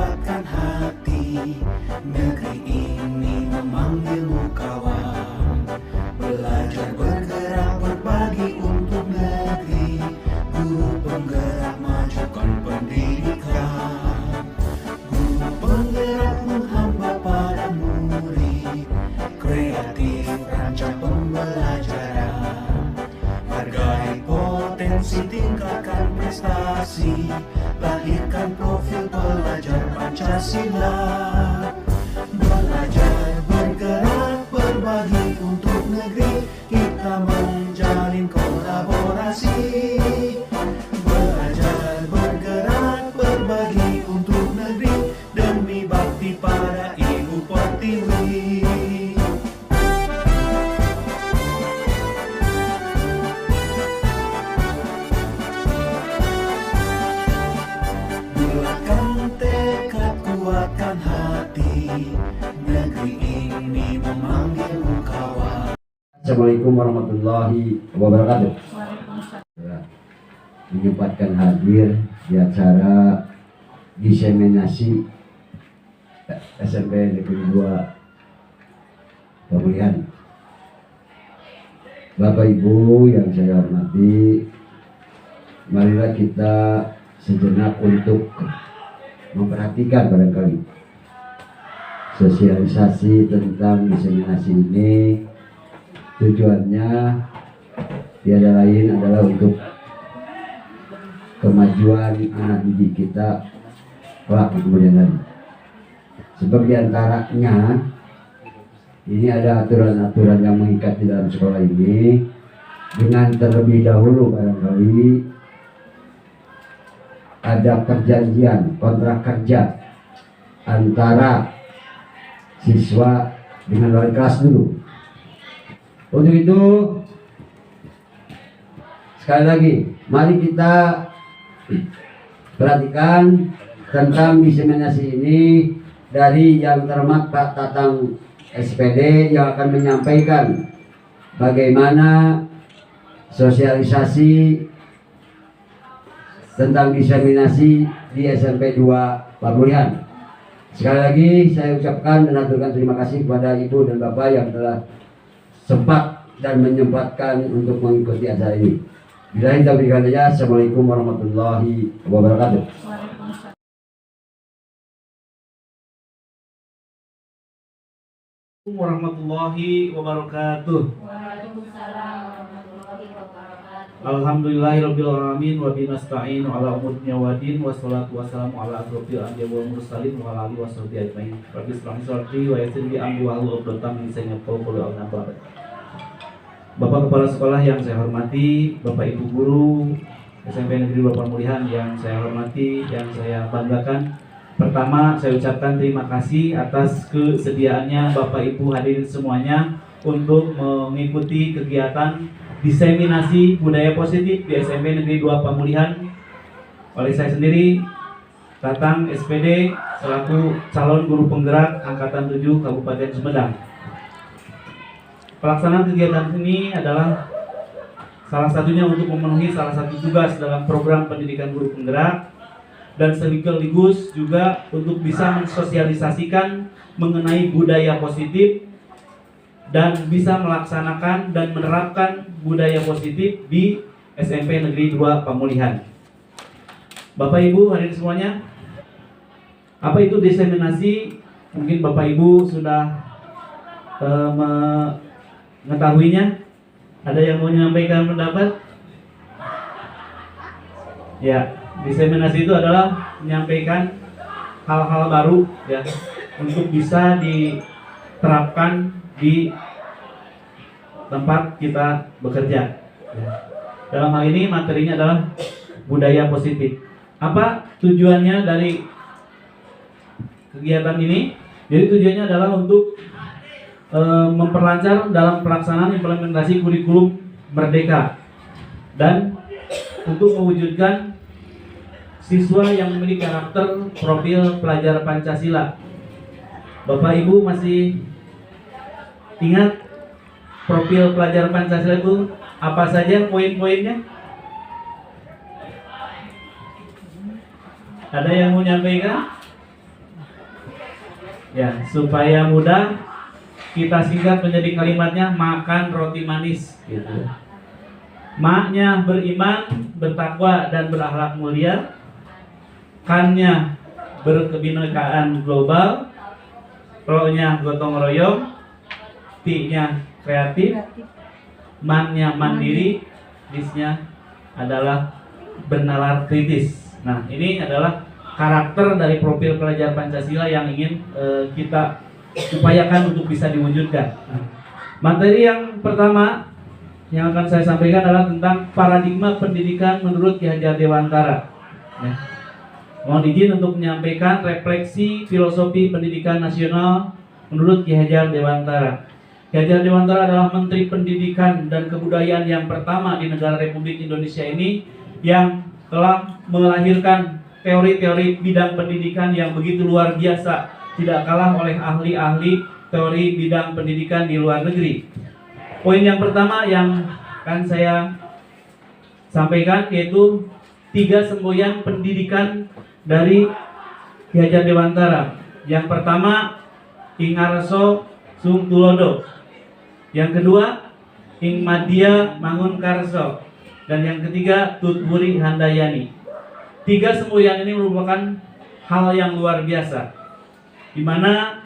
kuatkan hati. Negeri ini memanggilmu kawan. Belajar bergerak berbagi untuk negeri. Guru penggerak majukan pendidikan. Guru penggerak menghamba pada murid. Kreatif rancang pembelajaran. Hargai potensi, tingkatkan prestasi. Lahirkan profil pelajar Pancasila. Belajar bergerak berbagi untuk negeri. Kita menjalin kolaborasi. Belajar bergerak berbagi untuk negeri. Demi bakti pada Ibu Pertiwi. Bulatkan tekad, kuatkan hati. Negeri ini memanggilmu kawan. Assalamualaikum warahmatullahi wabarakatuh. Ya, menyempatkan hadir di acara diseminasi SMP Negeri 2 Pemulihan. Bapak Ibu yang saya hormati, marilah kita sejenak untuk memperhatikan barangkali sosialisasi tentang diseminasi ini. Tujuannya tiada lain adalah untuk kemajuan anak didik kita kelak di kemudian hari. Sebab diantaranya ini ada aturan-aturan yang mengikat di dalam sekolah ini, dengan terlebih dahulu barangkali ada perjanjian kontrak kerja antara siswa dengan wali kelas dulu. Untuk itu, sekali lagi, mari kita perhatikan tentang diseminasi ini dari yang terhormat Pak Tatang SPD yang akan menyampaikan bagaimana sosialisasi tentang diseminasi di SMP 2 Pemulihan. Sekali lagi saya ucapkan dan aturkan terima kasih kepada Ibu dan Bapak yang telah sempat dan menyempatkan untuk mengikuti acara ini. Bila kita berikan saja. Assalamualaikum warahmatullahi wabarakatuh. Warahmatullahi wabarakatuh. Waalaikumsalam warahmatullahi wabarakatuh. Alhamdulillahirabbil alamin wa binasta'inu ala umuri wadin wassalatu wassalamu ala asrofil anbiya'i wal mursalin wa ala alihi washabihi ajmain. Rabbi ishrah li sadri wa yassir li amri wahlul 'uqdatam min lisani yafqahu qawli. Bapak Kepala Sekolah yang saya hormati, Bapak Ibu Guru SMP Negeri 2 Pemulihan yang saya hormati, yang saya banggakan. Pertama, saya ucapkan terima kasih atas kesediaannya Bapak Ibu hadirin semuanya untuk mengikuti kegiatan diseminasi budaya positif di SMP Negeri 2 Pemulihan oleh saya sendiri, Tatang SPD, selaku calon guru penggerak Angkatan 7 Kabupaten Sumedang. Pelaksanaan kegiatan ini adalah salah satunya untuk memenuhi salah satu tugas dalam program pendidikan guru penggerak, dan sekaligus juga untuk bisa mensosialisasikan mengenai budaya positif dan bisa melaksanakan dan menerapkan budaya positif di SMP Negeri 2 Pemulihan. Bapak Ibu hadirin semuanya, apa itu diseminasi? Mungkin Bapak Ibu sudah mengetahuinya. Ada yang mau menyampaikan pendapat? Ya, diseminasi itu adalah menyampaikan hal-hal baru ya untuk bisa diterapkan di tempat kita bekerja. Ya. Dalam hal ini materinya adalah budaya positif. Apa tujuannya dari kegiatan ini? Jadi tujuannya adalah untuk memperlancar dalam pelaksanaan implementasi kurikulum Merdeka dan untuk mewujudkan siswa yang memiliki karakter profil pelajar Pancasila. Bapak Ibu masih ingat profil pelajar Pancasila itu apa saja poin-poinnya? Ada yang mau nyampaikan? Ya, supaya mudah kita singkat menjadi kalimatnya makan roti manis gitu. Maknya beriman, bertakwa dan berakhlak mulia. Kannya berkebinekaan global. Ro-nya gotong royong. Ti-nya kreatif. Man-nya mandiri. Dis-nya adalah bernalar kritis. Nah, ini adalah karakter dari profil pelajar Pancasila yang ingin kita upayakan untuk bisa diwujudkan. Materi yang pertama yang akan saya sampaikan adalah tentang paradigma pendidikan menurut Ki Hajar Dewantara. Ya. Mohon izin untuk menyampaikan refleksi filosofi pendidikan nasional menurut Ki Hajar Dewantara. Ki Hajar Dewantara adalah Menteri Pendidikan dan Kebudayaan yang pertama di negara Republik Indonesia ini yang telah melahirkan teori-teori bidang pendidikan yang begitu luar biasa, tidak kalah oleh ahli-ahli teori bidang pendidikan di luar negeri. Poin yang pertama yang akan saya sampaikan yaitu 3 semboyan pendidikan dari Ki Hajar Dewantara. Yang pertama, Ing Ngarso Sung Tulodo. Yang kedua, Ing Madya Mangunkarso. Dan yang ketiga, Tutwuri Handayani. 3 semboyan ini merupakan hal yang luar biasa, di mana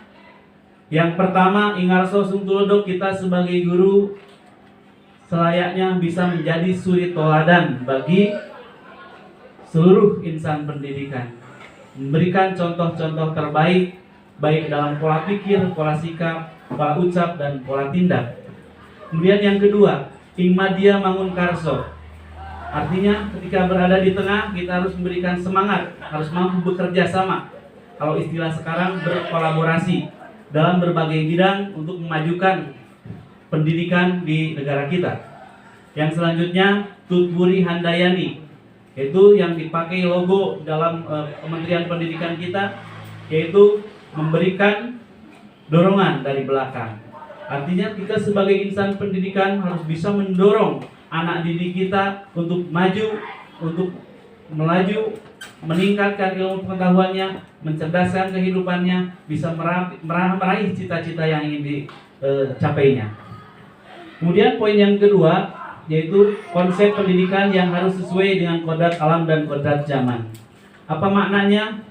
yang pertama Ing Ngarso Sung Tulodo, kita sebagai guru selayaknya bisa menjadi suri toladan bagi seluruh insan pendidikan, memberikan contoh-contoh terbaik baik dalam pola pikir, pola sikap, pola ucap dan pola tindak. Kemudian yang kedua, Ing Madya Mangunkarso. Artinya ketika berada di tengah kita harus memberikan semangat, harus mampu bekerja sama. Kalau istilah sekarang berkolaborasi dalam berbagai bidang untuk memajukan pendidikan di negara kita. Yang selanjutnya Tutwuri Handayani, yaitu yang dipakai logo dalam Kementerian Pendidikan kita, yaitu memberikan dorongan dari belakang. Artinya kita sebagai insan pendidikan harus bisa mendorong anak didik kita untuk maju, untuk melaju, meningkatkan ilmu pengetahuannya, mencerdaskan kehidupannya, bisa meraih cita-cita yang ingin dicapainya. Kemudian poin yang kedua yaitu konsep pendidikan yang harus sesuai dengan kodrat alam dan kodrat zaman. Apa maknanya?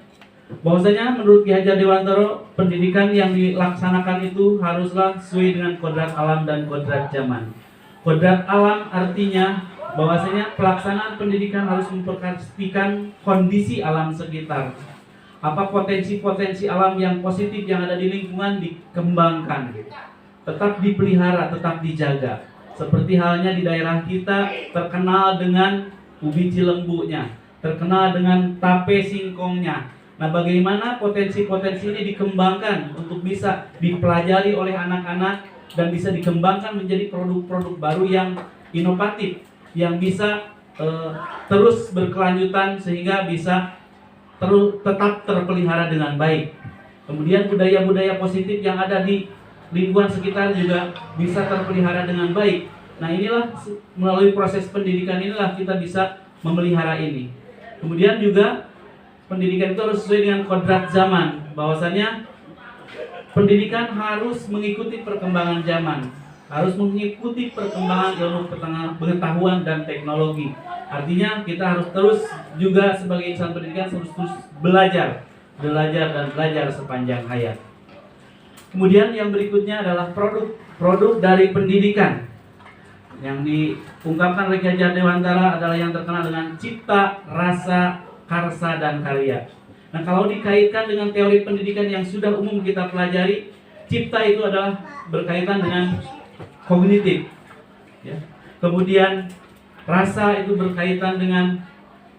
Bahwasanya menurut Ki Hajar Dewantara, pendidikan yang dilaksanakan itu haruslah sesuai dengan kodrat alam dan kodrat zaman. Kodrat alam artinya bahwasanya pelaksanaan pendidikan harus memperhatikan kondisi alam sekitar. Apa potensi-potensi alam yang positif yang ada di lingkungan dikembangkan, tetap dipelihara, tetap dijaga. Seperti halnya di daerah kita terkenal dengan ubi cilembunya, terkenal dengan tape singkongnya. Nah, bagaimana potensi-potensi ini dikembangkan untuk bisa dipelajari oleh anak-anak dan bisa dikembangkan menjadi produk-produk baru yang inovatif, yang bisa terus berkelanjutan sehingga bisa tetap terpelihara dengan baik. Kemudian budaya-budaya positif yang ada di lingkungan sekitar juga bisa terpelihara dengan baik. Nah, inilah melalui proses pendidikan inilah kita bisa memelihara ini. Kemudian juga pendidikan itu harus sesuai dengan kodrat zaman, bahwasanya pendidikan harus mengikuti perkembangan zaman, harus mengikuti perkembangan ilmu pengetahuan dan teknologi. Artinya kita harus terus juga sebagai insan pendidikan harus terus belajar dan belajar sepanjang hayat. Kemudian yang berikutnya adalah produk dari pendidikan. Yang diungkapkan oleh Ki Hajar Dewantara adalah yang terkenal dengan cipta, rasa, karsa, dan karya. Nah, kalau dikaitkan dengan teori pendidikan yang sudah umum kita pelajari, cipta itu adalah berkaitan dengan kognitif, ya. Kemudian rasa itu berkaitan dengan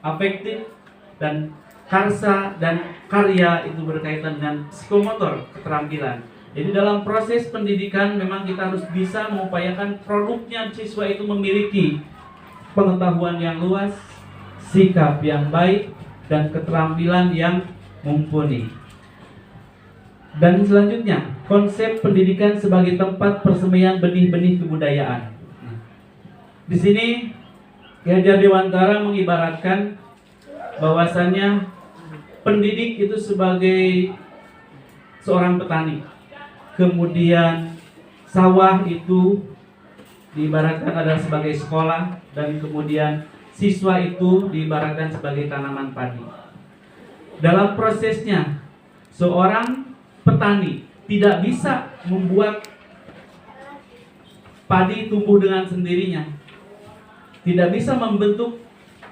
afektif, dan karsa dan karya itu berkaitan dengan psikomotor, keterampilan. Jadi dalam proses pendidikan memang kita harus bisa mengupayakan produknya siswa itu memiliki pengetahuan yang luas, sikap yang baik, dan keterampilan yang mumpuni. Dan selanjutnya, konsep pendidikan sebagai tempat persemaian benih-benih kebudayaan. Di sini Ki Hajar Dewantara mengibaratkan bahwasannya pendidik itu sebagai seorang petani. Kemudian sawah itu diibaratkan adalah sebagai sekolah, dan kemudian siswa itu diibaratkan sebagai tanaman padi. Dalam prosesnya, seorang petani tidak bisa membuat padi tumbuh dengan sendirinya, tidak bisa membentuk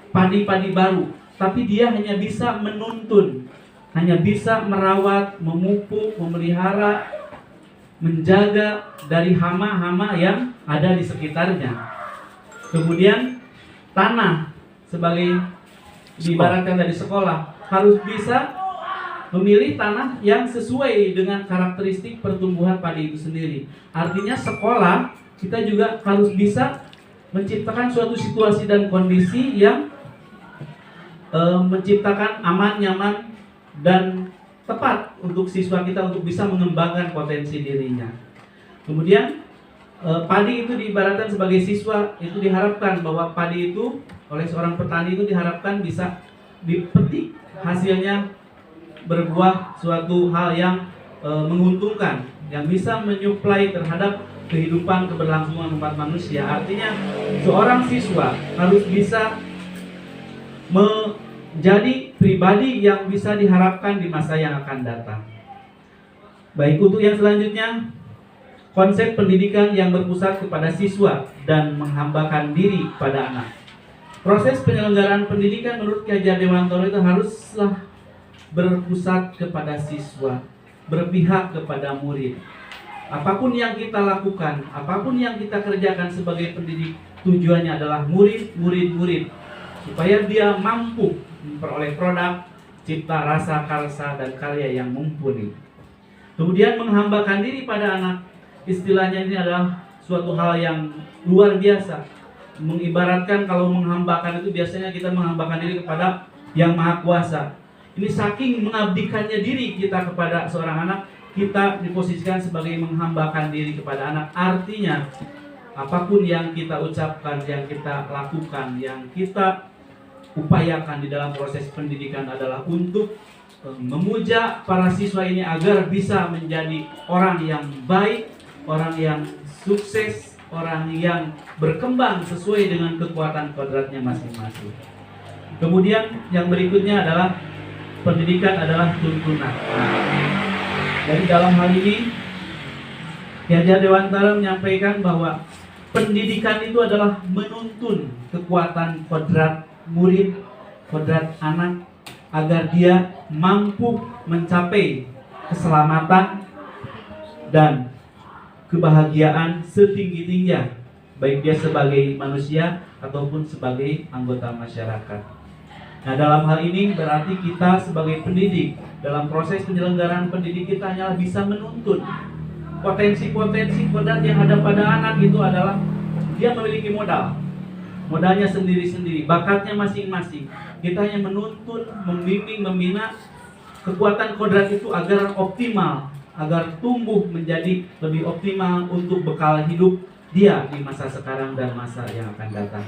padi-padi baru, tapi dia hanya bisa menuntun, hanya bisa merawat, memupuk, memelihara, menjaga dari hama-hama yang ada di sekitarnya. Kemudian tanah sebagai diibaratkan dari sekolah harus bisa memilih tanah yang sesuai dengan karakteristik pertumbuhan padi itu sendiri. Artinya sekolah kita juga harus bisa menciptakan suatu situasi dan kondisi yang menciptakan aman, nyaman, dan tepat untuk siswa kita untuk bisa mengembangkan potensi dirinya. Kemudian padi itu diibaratkan sebagai siswa, itu diharapkan bahwa padi itu oleh seorang petani itu diharapkan bisa dipetik, hasilnya berbuah suatu hal yang menguntungkan, yang bisa menyuplai terhadap kehidupan keberlangsungan umat manusia. Artinya seorang siswa harus bisa menjadi pribadi yang bisa diharapkan di masa yang akan datang. Baik, untuk yang selanjutnya, konsep pendidikan yang berpusat kepada siswa dan menghambakan diri pada anak. Proses penyelenggaraan pendidikan menurut Ki Hajar Dewantara itu haruslah berpusat kepada siswa, berpihak kepada murid. Apapun yang kita lakukan, apapun yang kita kerjakan sebagai pendidik, tujuannya adalah murid, supaya dia mampu memperoleh produk, cipta rasa, karsa, dan karya yang mumpuni. Kemudian menghambakan diri pada anak, istilahnya ini adalah suatu hal yang luar biasa. Mengibaratkan kalau menghambakan itu biasanya kita menghambakan diri kepada Yang Maha Kuasa. Ini saking mengabdikannya diri kita kepada seorang anak, kita diposisikan sebagai menghambakan diri kepada anak. Artinya apapun yang kita ucapkan, yang kita lakukan, yang kita upayakan di dalam proses pendidikan adalah untuk memuja para siswa ini agar bisa menjadi orang yang baik, orang yang sukses, orang yang berkembang sesuai dengan kekuatan kodratnya masing-masing. Kemudian yang berikutnya adalah pendidikan adalah tuntunan. Jadi dalam hal ini Ki Hajar Dewantara menyampaikan bahwa pendidikan itu adalah menuntun kekuatan kodrat murid, kodrat anak, agar dia mampu mencapai keselamatan dan kebahagiaan setinggi-tingginya, baik dia sebagai manusia ataupun sebagai anggota masyarakat. Nah, dalam hal ini berarti kita sebagai pendidik, dalam proses penyelenggaraan pendidik kita hanyalah bisa menuntun potensi-potensi kodrat yang ada pada anak. Itu adalah dia memiliki modalnya sendiri-sendiri, bakatnya masing-masing. Kita hanya menuntun, membimbing, membina kekuatan kodrat itu agar optimal, agar tumbuh menjadi lebih optimal untuk bekal hidup dia di masa sekarang dan masa yang akan datang.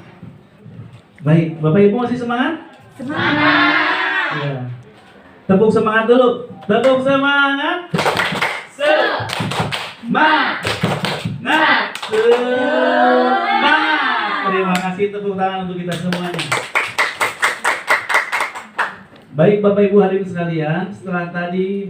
Baik, Bapak Ibu masih semangat? Semangat. Ya. Tepuk semangat dulu. Tepuk semangat. Semangat. Terima kasih, tepuk tangan untuk kita semuanya. Baik Bapak Ibu hadirin sekalian, setelah tadi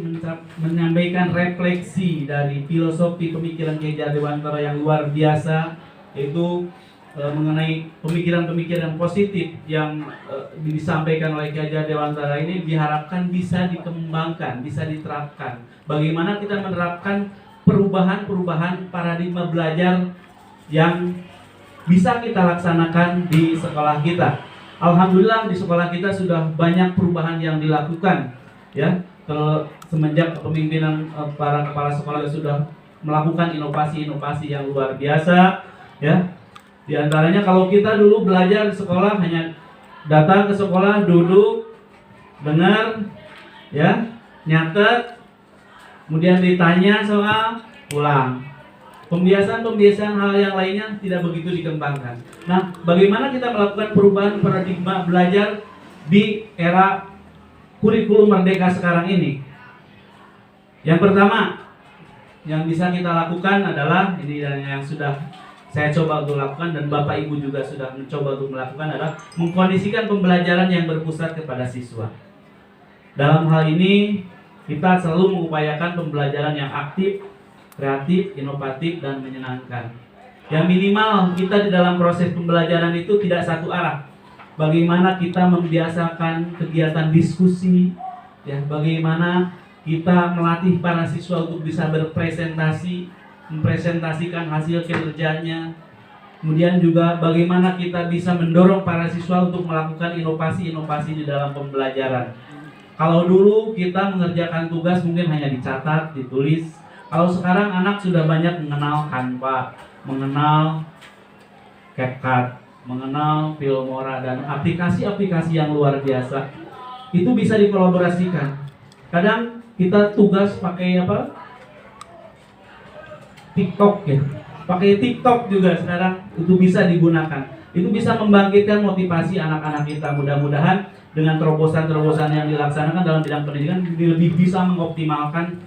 menyampaikan refleksi dari filosofi pemikiran Ki Hajar Dewantara yang luar biasa, yaitu mengenai pemikiran-pemikiran positif yang disampaikan oleh Ki Hajar Dewantara ini diharapkan bisa dikembangkan, bisa diterapkan. Bagaimana kita menerapkan perubahan-perubahan paradigma belajar yang bisa kita laksanakan di sekolah kita. Alhamdulillah di sekolah kita sudah banyak perubahan yang dilakukan, ya. Semenjak kepemimpinan para kepala sekolah sudah melakukan inovasi-inovasi yang luar biasa, ya. Di antaranya kalau kita dulu belajar di sekolah hanya datang ke sekolah, duduk, dengar, ya, nyatet, kemudian ditanya soal, pulang. Pembiasaan hal yang lainnya tidak begitu dikembangkan. Nah, bagaimana kita melakukan perubahan paradigma belajar di era kurikulum merdeka sekarang ini? Yang pertama yang bisa kita lakukan adalah ini, dan yang sudah saya coba untuk lakukan dan Bapak Ibu juga sudah mencoba untuk melakukan, adalah mengkondisikan pembelajaran yang berpusat kepada siswa. Dalam hal ini kita selalu mengupayakan pembelajaran yang aktif, kreatif, inovatif, dan menyenangkan. Yang minimal kita di dalam proses pembelajaran itu tidak satu arah. Bagaimana kita membiasakan kegiatan diskusi, ya, bagaimana kita melatih para siswa untuk bisa berpresentasi, mempresentasikan hasil kinerjanya. Kemudian juga bagaimana kita bisa mendorong para siswa untuk melakukan inovasi-inovasi di dalam pembelajaran. Kalau dulu kita mengerjakan tugas mungkin hanya dicatat, ditulis. Kalau sekarang anak sudah banyak mengenal Canva, mengenal CapCut, mengenal Filmora, dan aplikasi-aplikasi yang luar biasa. Itu bisa dikolaborasikan. Kadang kita tugas pakai apa? TikTok ya. Pakai TikTok juga sekarang itu bisa digunakan. Itu bisa membangkitkan motivasi anak-anak kita. Mudah-mudahan dengan terobosan-terobosan yang dilaksanakan dalam bidang pendidikan lebih bisa mengoptimalkan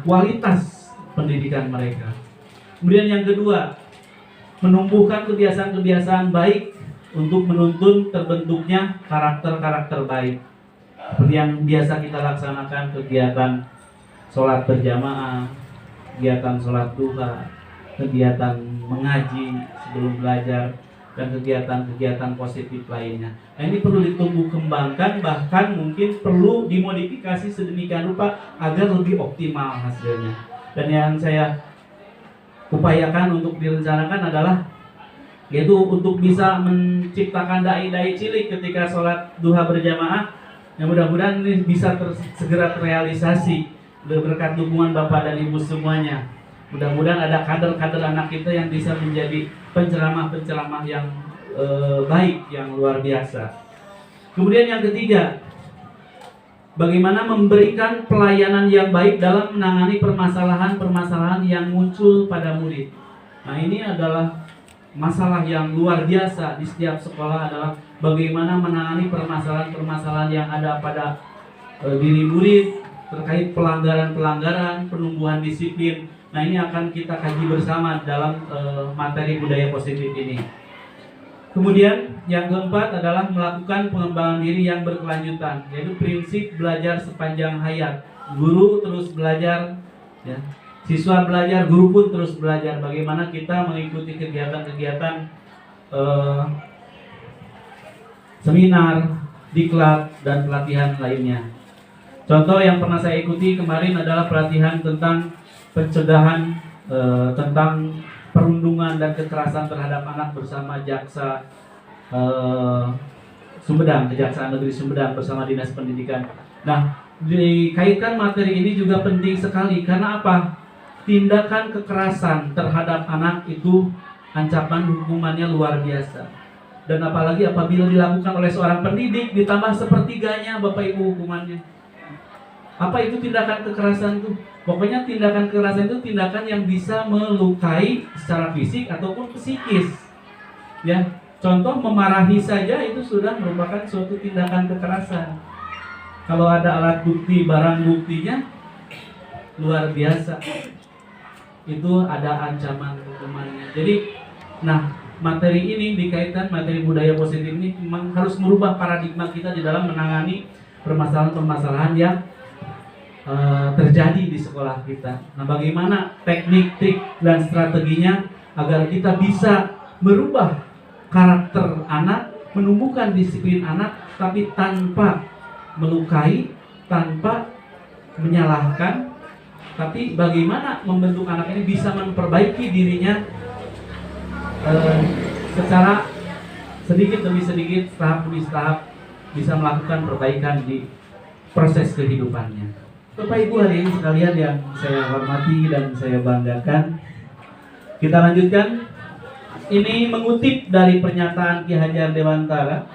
kualitas pendidikan mereka. Kemudian yang kedua, menumbuhkan kebiasaan-kebiasaan baik untuk menuntun terbentuknya karakter-karakter baik. Seperti yang biasa kita laksanakan, kegiatan sholat berjamaah, kegiatan sholat duha, kegiatan mengaji sebelum belajar, dan kegiatan-kegiatan positif lainnya. Nah, ini perlu ditumbuh kembangkan, bahkan mungkin perlu dimodifikasi sedemikian rupa agar lebih optimal hasilnya. Dan yang saya upayakan untuk direncanakan adalah yaitu untuk bisa menciptakan dai-dai cilik ketika sholat duha berjamaah. Yang mudah-mudahan ini bisa segera terrealisasi berkat dukungan Bapak dan Ibu semuanya. Mudah-mudahan ada kader-kader anak kita yang bisa menjadi penceramah-penceramah yang baik, yang luar biasa. Kemudian yang ketiga, bagaimana memberikan pelayanan yang baik dalam menangani permasalahan-permasalahan yang muncul pada murid. Nah, ini adalah masalah yang luar biasa di setiap sekolah, adalah bagaimana menangani permasalahan-permasalahan yang ada pada diri murid terkait pelanggaran-pelanggaran, penumbuhan disiplin. Nah, ini akan kita kaji bersama dalam materi budaya positif ini. Kemudian yang keempat adalah melakukan pengembangan diri yang berkelanjutan, yaitu prinsip belajar sepanjang hayat. Guru terus belajar, ya. Siswa belajar, guru pun terus belajar. Bagaimana kita mengikuti kegiatan-kegiatan seminar, diklat, dan pelatihan lainnya. Contoh yang pernah saya ikuti kemarin adalah pelatihan tentang pencegahan tentang perundungan dan kekerasan terhadap anak bersama Jaksa Sumedang, Kejaksaan Negeri Sumedang bersama Dinas Pendidikan. Nah, dikaitkan materi ini juga penting sekali karena apa? Tindakan kekerasan terhadap anak itu ancaman hukumannya luar biasa. Dan apalagi apabila dilakukan oleh seorang pendidik ditambah sepertiganya Bapak Ibu hukumannya. Apa itu tindakan kekerasan itu? Pokoknya tindakan kekerasan itu tindakan yang bisa melukai secara fisik ataupun psikis. Ya, contoh memarahi saja itu sudah merupakan suatu tindakan kekerasan. Kalau ada alat bukti, barang buktinya luar biasa. Itu ada ancaman hukumannya. Jadi, nah, materi ini dikaitkan materi budaya positif ini memang harus merubah paradigma kita di dalam menangani permasalahan-permasalahan yang terjadi di sekolah kita. Nah, bagaimana teknik, trik, dan strateginya agar kita bisa merubah karakter anak, menumbuhkan disiplin anak, tapi tanpa melukai, tanpa menyalahkan, tapi bagaimana membentuk anak ini bisa memperbaiki dirinya secara sedikit demi sedikit, tahap demi tahap, bisa melakukan perbaikan di proses kehidupannya. Bapak Ibu hadirin sekalian yang saya hormati dan saya banggakan, kita lanjutkan. Ini mengutip dari pernyataan Ki Hajar Dewantara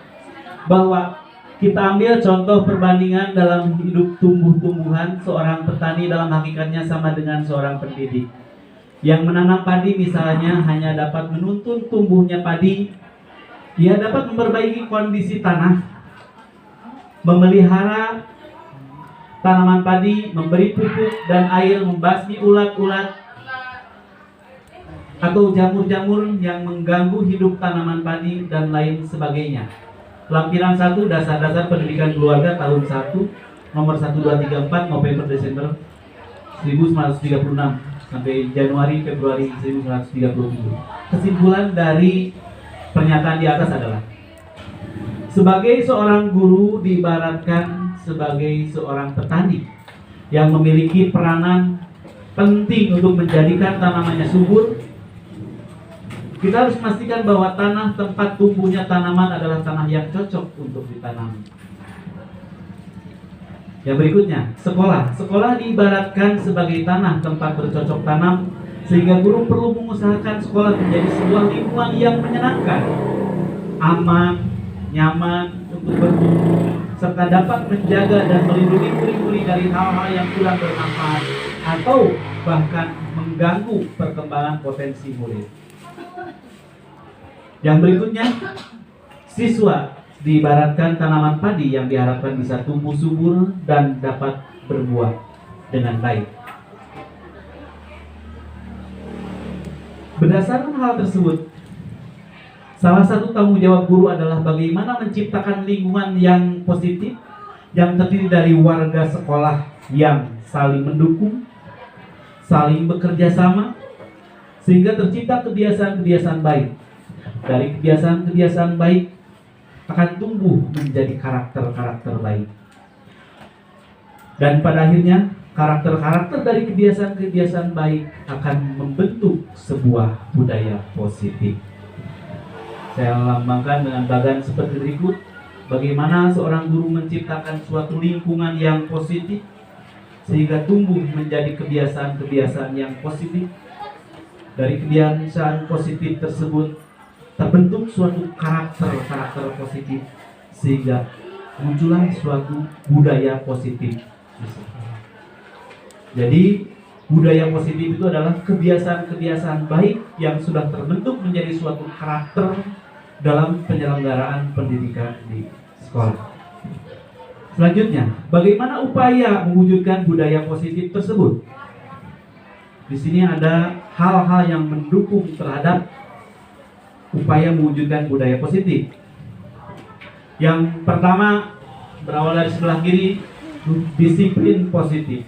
bahwa kita ambil contoh perbandingan dalam hidup tumbuh-tumbuhan. Seorang petani dalam hakikatnya sama dengan seorang pendidik. Yang menanam padi misalnya hanya dapat menuntun tumbuhnya padi. Dia dapat memperbaiki kondisi tanah, memelihara tanaman padi, memberi pupuk dan air, membasmi ulat-ulat atau jamur-jamur yang mengganggu hidup tanaman padi dan lain sebagainya. Lampiran 1 dasar-dasar pendidikan keluarga tahun 1 nomor 1234 November Desember 1936 sampai Januari Februari 1937. Kesimpulan dari pernyataan di atas adalah sebagai seorang guru diibaratkan sebagai seorang petani yang memiliki peranan penting untuk menjadikan tanamannya subur. Kita harus memastikan bahwa tanah tempat tumbuhnya tanaman adalah tanah yang cocok untuk ditanam. Yang berikutnya, sekolah. Sekolah diibaratkan sebagai tanah tempat bercocok tanam, sehingga guru perlu mengusahakan sekolah menjadi sebuah lingkungan yang menyenangkan, aman, nyaman untuk bertumbuh, serta dapat menjaga dan melindungi murid-murid dari hal-hal yang kurang bermanfaat atau bahkan mengganggu perkembangan potensi murid. Yang berikutnya, siswa diibaratkan tanaman padi yang diharapkan bisa tumbuh subur dan dapat berbuah dengan baik. Berdasarkan hal tersebut, salah satu tanggung jawab guru adalah bagaimana menciptakan lingkungan yang positif yang terdiri dari warga sekolah yang saling mendukung, saling bekerja sama, sehingga tercipta kebiasaan-kebiasaan baik. Dari kebiasaan-kebiasaan baik akan tumbuh menjadi karakter-karakter baik. Dan pada akhirnya karakter-karakter dari kebiasaan-kebiasaan baik akan membentuk sebuah budaya positif. Saya lambangkan dengan bagan seperti berikut. Bagaimana seorang guru menciptakan suatu lingkungan yang positif sehingga tumbuh menjadi kebiasaan-kebiasaan yang positif. Dari kebiasaan positif tersebut terbentuk suatu karakter positif sehingga muncullah suatu budaya positif. Jadi budaya positif itu adalah kebiasaan-kebiasaan baik yang sudah terbentuk menjadi suatu karakter dalam penyelenggaraan pendidikan di sekolah. Selanjutnya, bagaimana upaya mewujudkan budaya positif tersebut? Di sini ada hal-hal yang mendukung terhadap upaya mewujudkan budaya positif. Yang pertama berawal dari sebelah kiri, disiplin positif.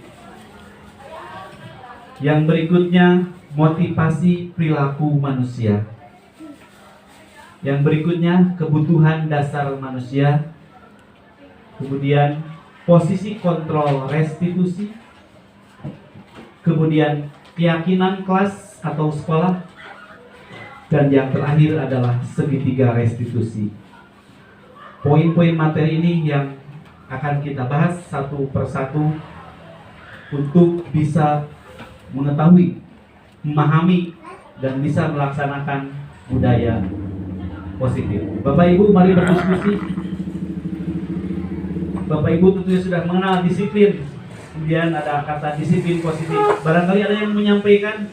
Yang berikutnya, motivasi perilaku manusia. Yang berikutnya, kebutuhan dasar manusia. Kemudian, posisi kontrol restitusi. Kemudian, keyakinan kelas atau sekolah. Dan yang terakhir adalah segitiga restitusi. Poin-poin materi ini yang akan kita bahas satu persatu untuk bisa mengetahui, memahami, dan bisa melaksanakan budaya positif. Bapak Ibu, mari berdiskusi. Bapak Ibu tentunya sudah mengenal disiplin. Kemudian ada kata disiplin positif. Barangkali ada yang menyampaikan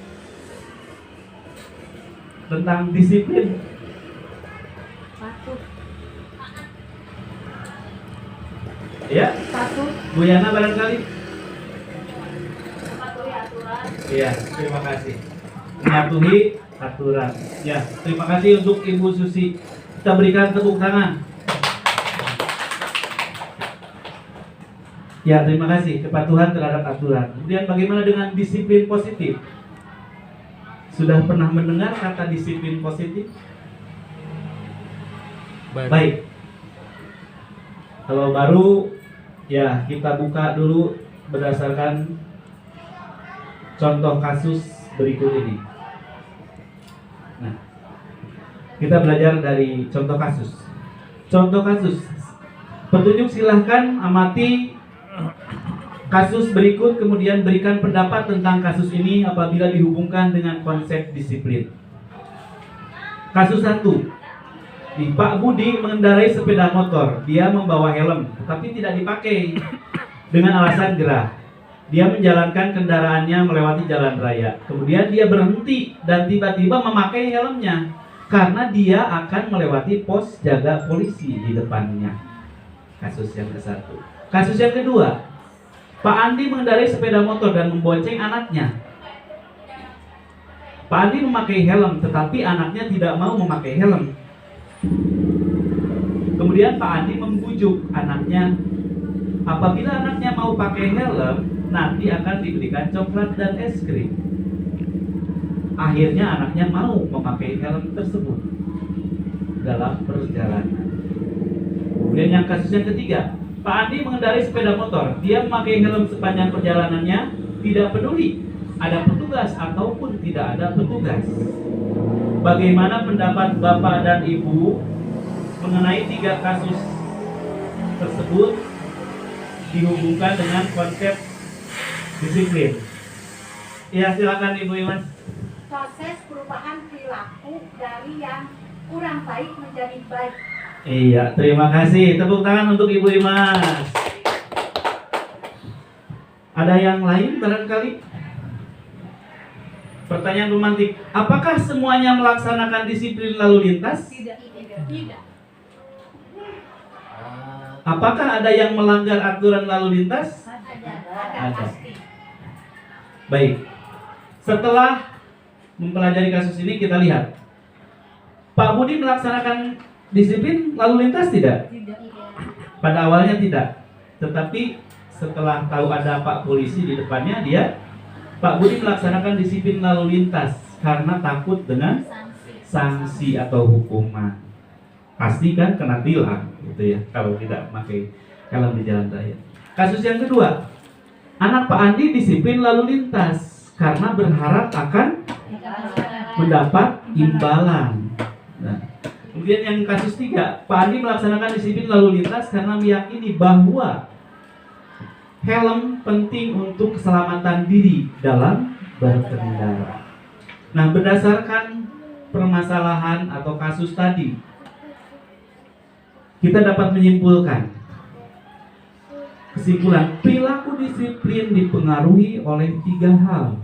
tentang disiplin. Ya, Bu Yana barangkali. Mematuhi aturan. Iya, terima kasih. Mematuhi aturan. Ya, terima kasih untuk Ibu Susi. Kita berikan tepuk tangan. Ya, terima kasih. Kepatuhan terhadap aturan. Kemudian bagaimana dengan disiplin positif? Sudah pernah mendengar kata disiplin positif? Baik. Kalau baru, ya kita buka dulu berdasarkan contoh kasus berikut ini. Nah, kita belajar dari contoh kasus. Contoh kasus. Petunjuk silahkan amati kasus berikut, kemudian berikan pendapat tentang kasus ini apabila dihubungkan dengan konsep disiplin. Kasus 1. Pak Budi mengendarai sepeda motor. Dia membawa helm, tetapi tidak dipakai dengan alasan gerah. Dia menjalankan kendaraannya melewati jalan raya. Kemudian dia berhenti dan tiba-tiba memakai helmnya karena dia akan melewati pos jaga polisi di depannya. Kasus yang ke-1. Kasus yang kedua. Pak Andi mengendarai sepeda motor dan membonceng anaknya. Pak Andi memakai helm, tetapi anaknya tidak mau memakai helm. Kemudian Pak Andi membujuk anaknya, apabila anaknya mau pakai helm, nanti akan diberikan coklat dan es krim. Akhirnya anaknya mau memakai helm tersebut dalam perjalanan. Kemudian yang kasus yang ketiga, Pak Andi mengendarai sepeda motor. Dia memakai helm sepanjang perjalanannya, tidak peduli ada petugas ataupun tidak ada petugas. Bagaimana pendapat Bapak dan Ibu mengenai 3 kasus tersebut dihubungkan dengan konsep disiplin? Ya, silakan Ibu Imas. Proses perubahan perilaku dari yang kurang baik menjadi baik. Iya, terima kasih. Tepuk tangan untuk Ibu Imas. Ada yang lain barangkali? Pertanyaan romantik. Apakah semuanya melaksanakan disiplin lalu lintas? Tidak. Tidak. Apakah ada yang melanggar aturan lalu lintas? Ada pasti. Baik. Setelah mempelajari kasus ini, kita lihat Pak Budi melaksanakan disiplin lalu lintas tidak? Tidak. Pada awalnya tidak. Tetapi setelah tahu ada Pak polisi di depannya, Pak Budi melaksanakan disiplin lalu lintas karena takut dengan sanksi atau hukuman. Pasti kan kena tilang gitu ya kalau tidak pakai helm di jalan raya. Kasus yang kedua, anak Pak Andi disiplin lalu lintas karena berharap akan mendapat imbalan. Nah, kemudian yang kasus 3, Pak Andi melaksanakan disiplin lalu lintas karena meyakini bahwa helm penting untuk keselamatan diri dalam berkendara. Nah, berdasarkan permasalahan atau kasus tadi, kita dapat menyimpulkan kesimpulan perilaku disiplin dipengaruhi oleh 3 hal,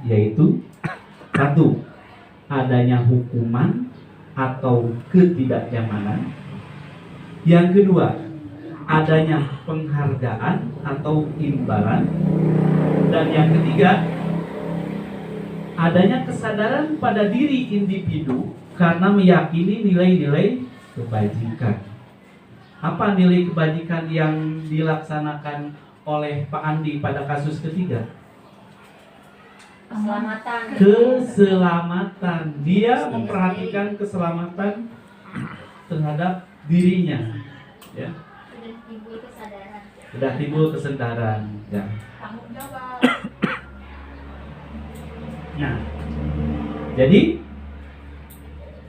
yaitu 1, adanya hukuman atau ketidaknyamanan. Yang kedua, adanya penghargaan atau imbalan. Dan yang ketiga, adanya kesadaran pada diri individu karena meyakini nilai-nilai kebajikan. Apa nilai kebajikan yang dilaksanakan oleh Pak Andi pada kasus ketiga? Keselamatan. Dia memperhatikan keselamatan terhadap dirinya, ya. Sudah timbul kesadaran, ya. Tanggung jawab. Nah, jadi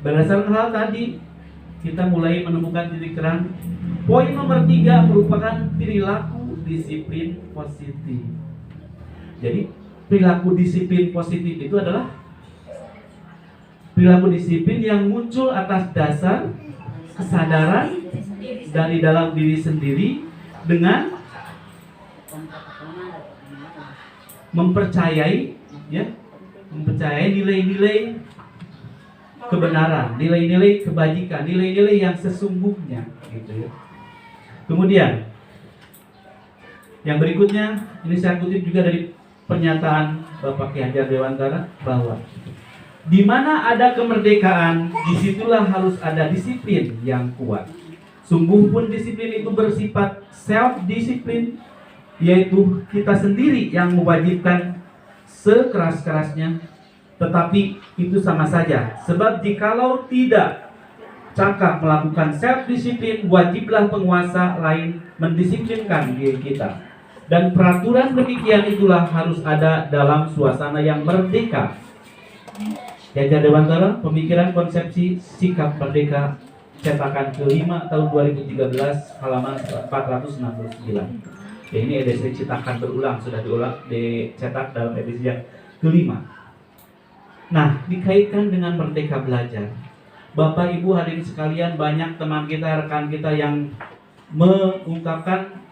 berdasarkan hal tadi, kita mulai menemukan titik terang. Poin nomor 3 merupakan perilaku disiplin positif. Jadi perilaku disiplin positif itu adalah perilaku disiplin yang muncul atas dasar kesadaran dari dalam diri sendiri dengan mempercayai nilai-nilai kebenaran, nilai-nilai kebajikan, nilai-nilai yang sesungguhnya, gitu ya. Kemudian yang berikutnya, ini saya kutip juga dari pernyataan Bapak Ki Hajar Dewantara bahwa di mana ada kemerdekaan, disitulah harus ada disiplin yang kuat. Sungguh pun disiplin itu bersifat self-disiplin, yaitu kita sendiri yang mewajibkan sekeras-kerasnya. Tetapi itu sama saja, sebab jikalau tidak cakap melakukan self-disiplin, wajiblah penguasa lain mendisiplinkan diri kita. Dan peraturan demikian itulah harus ada dalam suasana yang merdeka. Hajar Dewantara, Pemikiran Konsepsi Sikap Merdeka, cetakan ke-5 tahun 2013, halaman 469. Ya, ini edisi cetakan berulang, sudah dicetak dalam edisi yang ke-5. Nah, dikaitkan dengan Merdeka Belajar. Bapak Ibu hadirin sekalian, banyak teman kita, rekan kita yang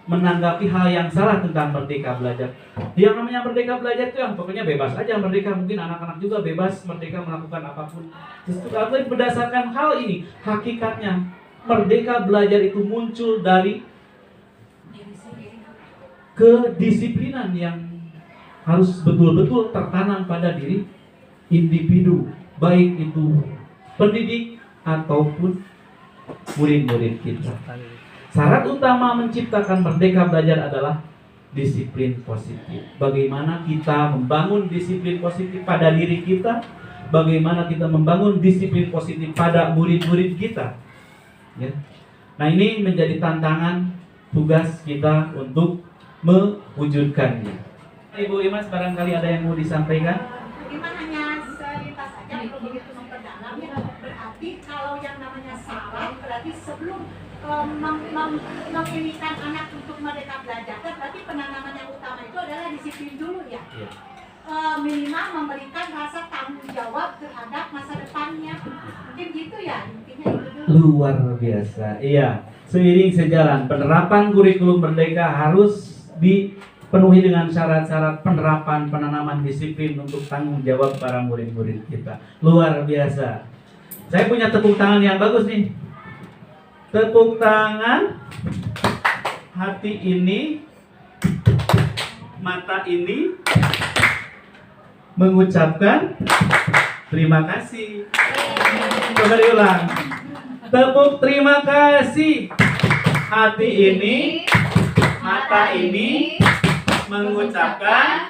menanggapi hal yang salah tentang Merdeka Belajar. Yang namanya Merdeka Belajar itu yang pokoknya bebas aja merdeka, mungkin anak-anak juga bebas merdeka melakukan apapun. Tapi berdasarkan hal ini, hakikatnya Merdeka Belajar itu muncul dari kedisiplinan yang harus betul-betul tertanam pada diri individu, baik itu pendidik ataupun murid-murid kita. Syarat utama menciptakan merdeka belajar adalah disiplin positif. Bagaimana kita membangun disiplin positif pada diri kita, bagaimana kita membangun disiplin positif pada murid-murid kita. Ya. Nah, ini menjadi tantangan tugas kita untuk mewujudkannya. Ibu Imas, barangkali ada yang mau disampaikan? Iman hanya selintas saja, belum begitu memperdalam ya. Berarti kalau yang namanya syarat, berarti sebelum menginikan anak untuk merdeka belajar, berarti penanaman yang utama itu adalah disiplin dulu ya. Iya. Minimal memberikan rasa tanggung jawab terhadap masa depannya. Mungkin gitu ya, intinya itu dulu. Luar biasa. Iya, seiring sejalan penerapan kurikulum merdeka harus dipenuhi dengan syarat-syarat penerapan penanaman disiplin untuk tanggung jawab para murid-murid kita. Luar biasa. Saya punya tepuk tangan yang bagus nih. Tepuk tangan. Hati ini, mata ini mengucapkan terima kasih. Coba diulang. Tepuk terima kasih. Hati ini, mata ini mengucapkan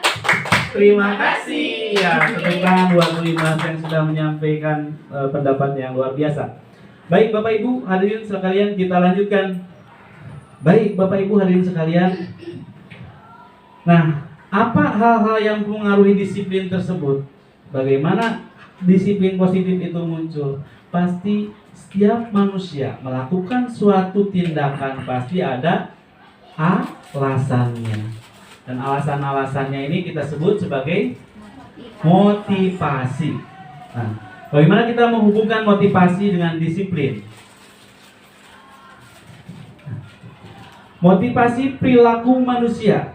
terima kasih. Ya, tepuk tangan buat Bu Imas yang sudah menyampaikan pendapat yang luar biasa. Baik Bapak Ibu hadirin sekalian, kita lanjutkan. Baik Bapak Ibu hadirin sekalian. Nah, apa hal-hal yang mempengaruhi disiplin tersebut? Bagaimana disiplin positif itu muncul? Pasti setiap manusia melakukan suatu tindakan pasti ada alasannya. Dan alasan-alasannya ini kita sebut sebagai motivasi. Nah, bagaimana kita menghubungkan motivasi dengan disiplin? Motivasi perilaku manusia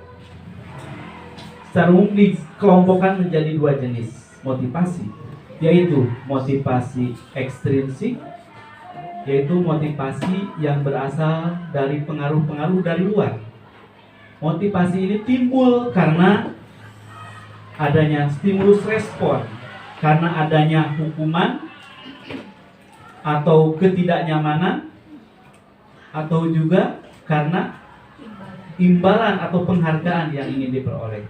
secara umum dikelompokkan menjadi dua jenis motivasi, yaitu motivasi ekstrinsik, yaitu motivasi yang berasal dari pengaruh-pengaruh dari luar. Motivasi ini timbul karena adanya stimulus respon, karena adanya hukuman atau ketidaknyamanan, atau juga karena imbalan atau penghargaan yang ingin diperoleh.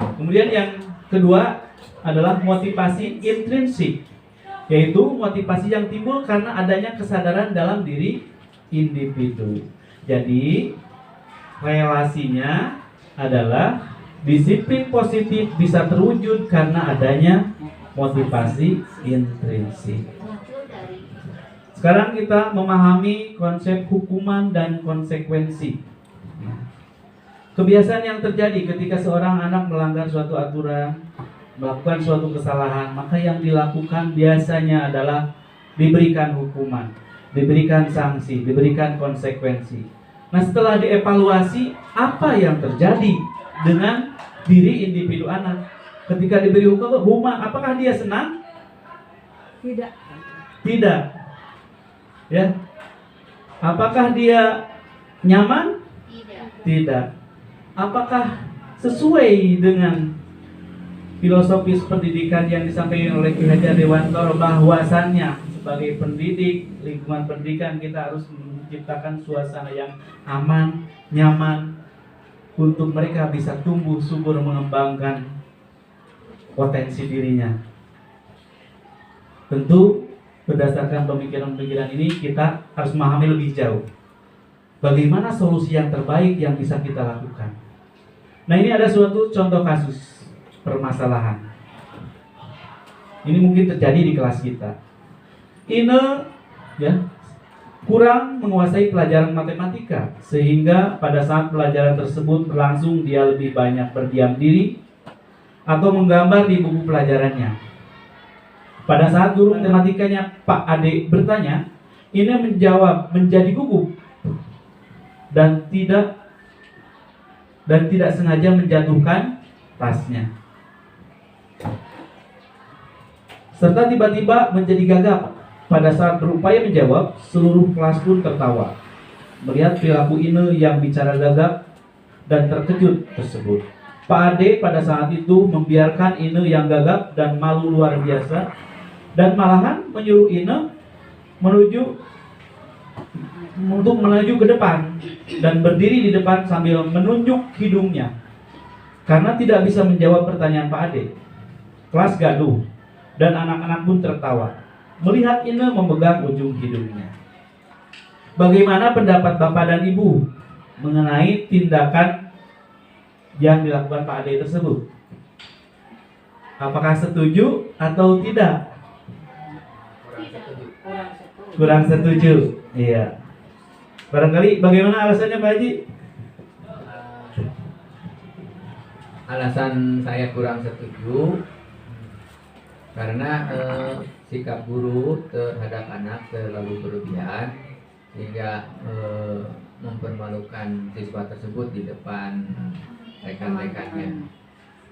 Kemudian yang kedua adalah motivasi intrinsik, yaitu motivasi yang timbul karena adanya kesadaran dalam diri individu. Jadi relasinya adalah disiplin positif bisa terwujud karena adanya motivasi intrinsik. Sekarang kita memahami konsep hukuman dan konsekuensi. Kebiasaan yang terjadi ketika seorang anak melanggar suatu aturan, melakukan suatu kesalahan, maka yang dilakukan biasanya adalah diberikan hukuman, diberikan sanksi, diberikan konsekuensi. Nah, setelah dievaluasi apa yang terjadi dengan diri individu anak ketika diberi hukuman, apakah dia senang? Tidak. Tidak. Ya. Apakah dia nyaman? Tidak. Apakah sesuai dengan filosofis pendidikan yang disampaikan oleh Ki Hajar Dewantoro bahwasannya sebagai pendidik, lingkungan pendidikan kita harus menciptakan suasana yang aman, nyaman untuk mereka bisa tumbuh subur mengembangkan potensi dirinya. Tentu berdasarkan pemikiran-pemikiran ini kita harus memahami lebih jauh bagaimana solusi yang terbaik yang bisa kita lakukan. Nah, ini ada suatu contoh kasus permasalahan. Ini mungkin terjadi di kelas kita. Ine ya kurang menguasai pelajaran matematika sehingga pada saat pelajaran tersebut berlangsung dia lebih banyak berdiam diri atau menggambar di buku pelajarannya. Pada saat guru matematikanya Pak Ade bertanya, Ine menjawab menjadi gugup dan tidak sengaja menjatuhkan tasnya. Serta tiba-tiba menjadi gagap. Pada saat berupaya menjawab, seluruh kelas pun tertawa. Melihat perilaku Ine yang bicara gagap, dan terkejut tersebut. Pak Ade pada saat itu membiarkan Ine yang gagap dan malu luar biasa, dan malahan menyuruh Ine menuju ke depan dan berdiri di depan sambil menunjuk hidungnya karena tidak bisa menjawab pertanyaan Pak Ade. Kelas gaduh dan anak-anak pun tertawa melihat Ine memegang ujung hidungnya. Bagaimana pendapat Bapak dan Ibu mengenai tindakan yang dilakukan Pak Ade tersebut? Apakah setuju atau tidak? Kurang setuju. Iya. Barangkali bagaimana alasannya Pak Haji? Alasan saya kurang setuju karena sikap guru terhadap anak terlalu berlebihan sehingga mempermalukan siswa tersebut di depan rekan-rekannya.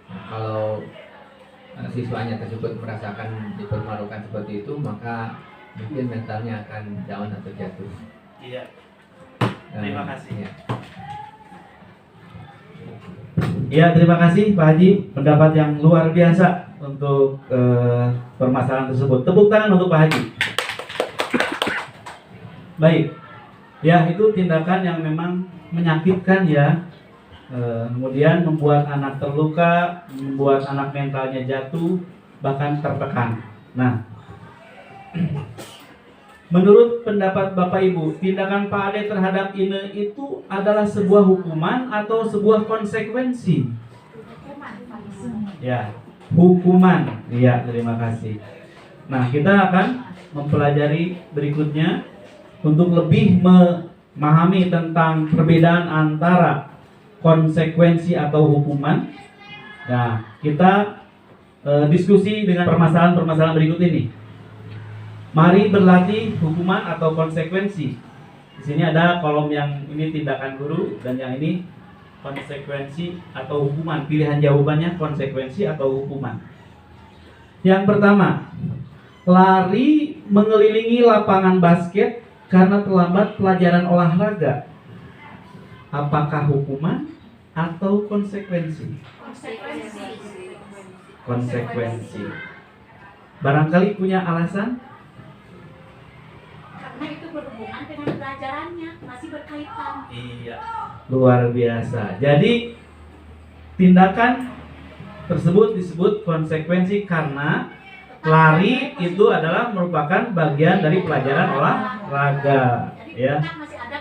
Nah, kalau siswanya tersebut merasakan dipermalukan seperti itu, maka mungkin mentalnya akan down atau jatuh. Iya. Terima kasih. Ya. Ya, terima kasih Pak Haji, pendapat yang luar biasa untuk permasalahan tersebut. Tepuk tangan untuk Pak Haji. Baik, ya itu tindakan yang memang menyakitkan ya. Kemudian membuat anak terluka, membuat anak mentalnya jatuh, bahkan tertekan. Nah, menurut pendapat Bapak Ibu, tindakan Pak Ade terhadap Ine itu adalah sebuah hukuman atau sebuah konsekuensi? Ya, hukuman. Iya, terima kasih. Nah, kita akan mempelajari berikutnya untuk lebih memahami tentang perbedaan antara konsekuensi atau hukuman. Nah, kita diskusi dengan permasalahan-permasalahan berikut ini. Mari berlatih hukuman atau konsekuensi. Di sini ada kolom yang ini tindakan guru dan yang ini konsekuensi atau hukuman. Pilihan jawabannya konsekuensi atau hukuman. Yang pertama, lari mengelilingi lapangan basket karena terlambat pelajaran olahraga. Apakah hukuman atau konsekuensi? Konsekuensi. Barangkali punya alasan? Karena itu berhubungan dengan pelajarannya, masih berkaitan. Iya, luar biasa. Jadi tindakan tersebut disebut konsekuensi karena lari itu adalah merupakan bagian dari pelajaran olahraga. Jadi Ya, kan masih ada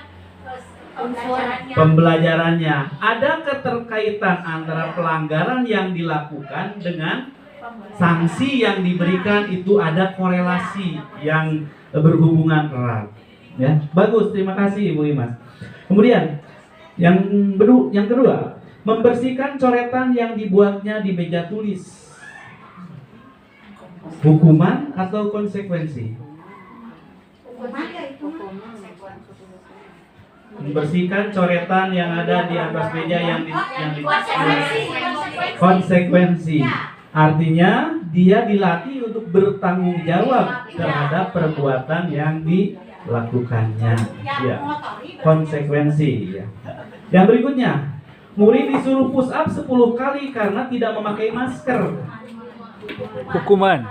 pembelajarannya. pembelajarannya. Ada keterkaitan antara pelanggaran yang dilakukan dengan sanksi yang diberikan, itu ada korelasi yang berhubungan erat. Ya, bagus, terima kasih Ibu Imas. Kemudian yang kedua, membersihkan coretan yang dibuatnya di meja tulis. Hukuman atau konsekuensi? Hukuman ya itu. Membersihkan coretan yang ada di atas meja yang Konsekuensi. konsekuensi. Ya. Artinya dia dilatih untuk bertanggung jawab terhadap perbuatan yang dilakukannya. Ya, konsekuensi. Ya. Yang berikutnya, murid disuruh push up 10 kali karena tidak memakai masker. Hukuman.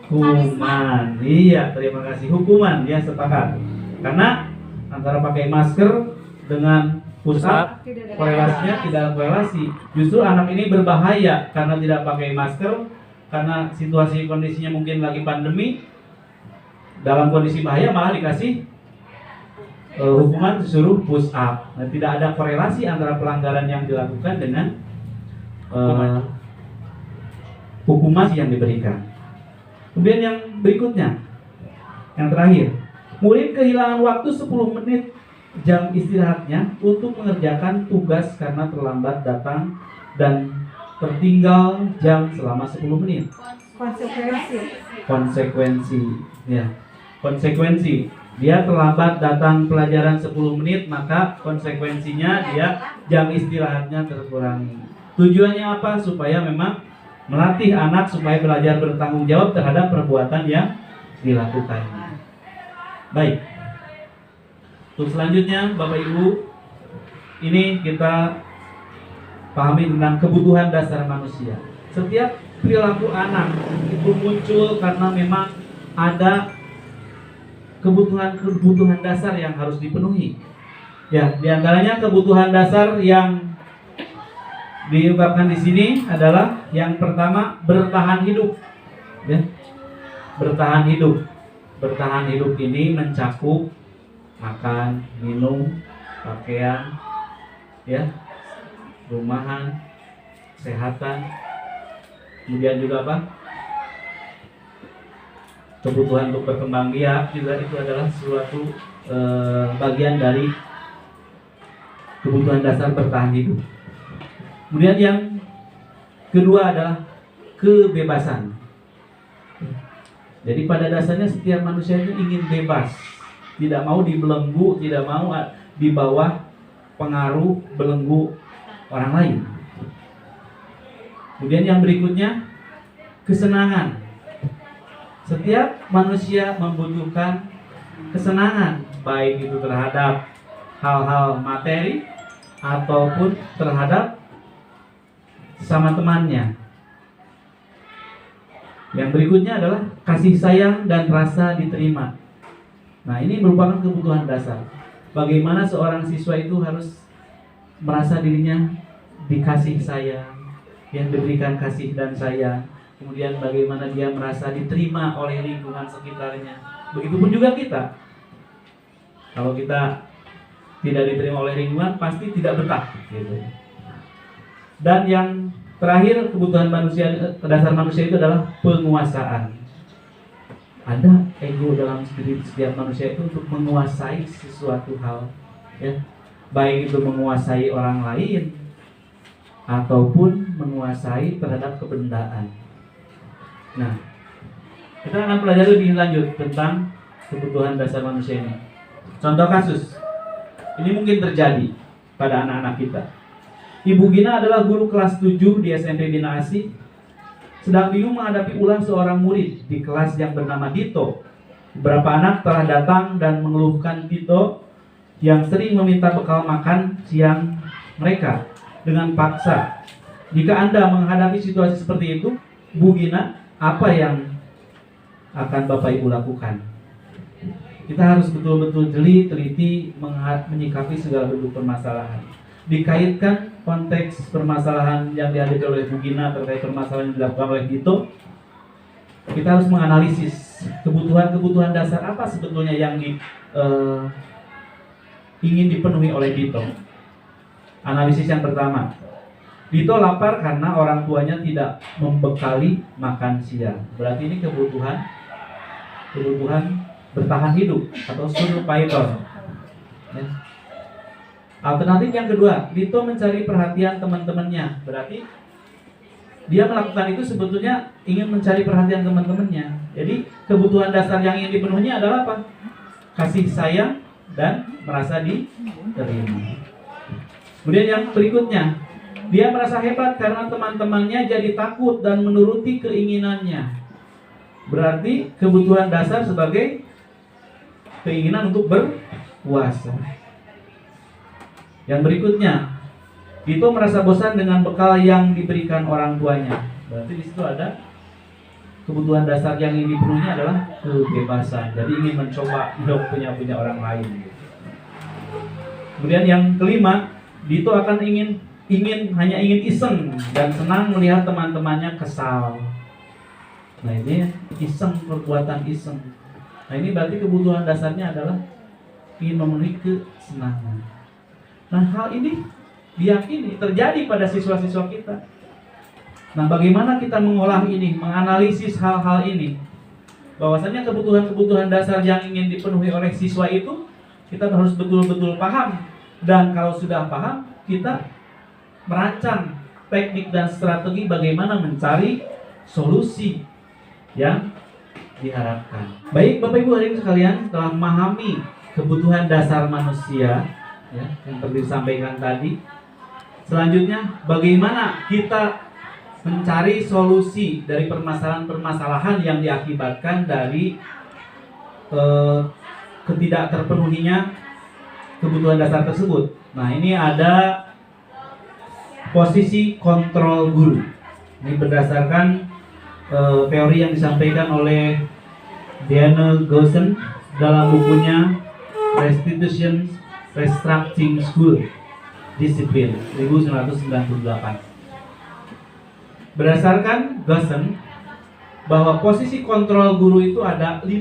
Hukuman. Iya, terima kasih. Hukuman, ya sepakat. Karena antara pakai masker dengan push up korelasinya tidak ada korelasi. Justru anak ini berbahaya karena tidak pakai masker, karena situasi kondisinya mungkin lagi pandemi. Dalam kondisi bahaya malah dikasih hukuman disuruh push up. Nah, tidak ada korelasi antara pelanggaran yang dilakukan dengan hukuman yang diberikan. Kemudian yang berikutnya, yang terakhir, murid kehilangan waktu 10 menit jam istirahatnya untuk mengerjakan tugas karena terlambat datang dan tertinggal jam selama 10 menit. Konsekuensi. Ya. Konsekuensi. Dia terlambat datang pelajaran 10 menit, maka konsekuensinya dia jam istirahatnya terkurangi. Tujuannya apa? Supaya memang melatih anak supaya belajar bertanggung jawab terhadap perbuatan yang dilakukannya. Baik. Untuk selanjutnya, Bapak Ibu, ini kita pahami tentang kebutuhan dasar manusia. Setiap perilaku anak itu muncul karena memang ada kebutuhan dasar yang harus dipenuhi. Ya, diantaranya kebutuhan dasar yang diungkapkan di sini adalah yang pertama, bertahan hidup. Ya, bertahan hidup. Bertahan hidup ini mencakup makan, minum, pakaian, ya, rumahan, kesehatan, kemudian juga apa? Kebutuhan untuk berkembang biak juga itu adalah suatu bagian dari kebutuhan dasar bertahan hidup. Kemudian yang kedua adalah kebebasan. Jadi pada dasarnya setiap manusia itu ingin bebas, tidak mau dibelenggu, tidak mau di bawah pengaruh belenggu orang lain. Kemudian yang berikutnya, kesenangan. Setiap manusia membutuhkan kesenangan, baik itu terhadap hal-hal materi ataupun terhadap sesama temannya. Yang berikutnya adalah kasih sayang dan rasa diterima. Nah, ini merupakan kebutuhan dasar. Bagaimana seorang siswa itu harus merasa dirinya dikasih sayang, yang diberikan kasih dan sayang. Kemudian bagaimana dia merasa diterima oleh lingkungan sekitarnya. Begitupun juga kita. Kalau kita tidak diterima oleh lingkungan, pasti tidak betah, gitu. Dan yang terakhir, kebutuhan manusia, dasar manusia itu adalah penguasaan. Ada ego dalam diri setiap manusia itu untuk menguasai sesuatu hal, ya, baik itu menguasai orang lain ataupun menguasai terhadap kebendaan. Nah, kita akan pelajari lebih lanjut tentang kebutuhan dasar manusia ini. Contoh kasus, ini mungkin terjadi pada anak-anak kita. Ibu Gina adalah guru kelas 7 di SMP Bina Asih, sedang bingung menghadapi ulah seorang murid di kelas yang bernama Dito. Beberapa anak telah datang dan mengeluhkan Dito yang sering meminta bekal makan siang mereka dengan paksa. Jika Anda menghadapi situasi seperti itu, Bu Gina, apa yang akan Bapak Ibu lakukan? Kita harus betul-betul jeli, teliti menyikapi segala bentuk permasalahan. Dikaitkan konteks permasalahan yang dihadapi oleh Bu Gina terkait permasalahan yang dilakukan oleh Dito, kita harus menganalisis kebutuhan-kebutuhan dasar apa sebetulnya yang ingin dipenuhi oleh Dito. Analisis yang pertama, Dito lapar karena orang tuanya tidak membekali makan siang. Berarti ini kebutuhan bertahan hidup atau survival. Ya. Alternatif yang kedua, Dito mencari perhatian teman-temannya. Berarti dia melakukan itu sebetulnya ingin mencari perhatian teman-temannya. Jadi kebutuhan dasar yang ingin dipenuhinya adalah apa? Kasih sayang dan merasa diterima. Kemudian yang berikutnya, dia merasa hebat karena teman-temannya jadi takut dan menuruti keinginannya. Berarti kebutuhan dasar sebagai keinginan untuk berkuasa. Yang berikutnya, Dito merasa bosan dengan bekal yang diberikan orang tuanya. Berarti di situ ada kebutuhan dasar yang ingin dipenuhinya adalah kebebasan. Jadi ingin mencoba hidup punya orang lain. Kemudian yang kelima, Dito akan hanya ingin iseng dan senang melihat teman-temannya kesal. Nah, ini iseng, perbuatan iseng. Nah, ini berarti kebutuhan dasarnya adalah ingin memenuhi kesenangan. Nah, hal ini diyakini terjadi pada siswa-siswa kita. Nah, bagaimana kita mengolah ini, menganalisis hal-hal ini? Bahwasanya kebutuhan-kebutuhan dasar yang ingin dipenuhi oleh siswa itu kita harus betul-betul paham. Dan kalau sudah paham, kita merancang teknik dan strategi bagaimana mencari solusi yang diharapkan. Baik, Bapak Ibu hadirin sekalian, telah memahami kebutuhan dasar manusia, ya, yang telah disampaikan tadi. Selanjutnya, bagaimana kita mencari solusi dari permasalahan-permasalahan yang diakibatkan dari ketidakterpenuhinya kebutuhan dasar tersebut. Nah, ini ada posisi kontrol guru. Ini berdasarkan teori yang disampaikan oleh Daniel Goosen dalam bukunya Restructuring School Discipline 1998. Berdasarkan Goosen, bahwa posisi kontrol guru itu ada 5.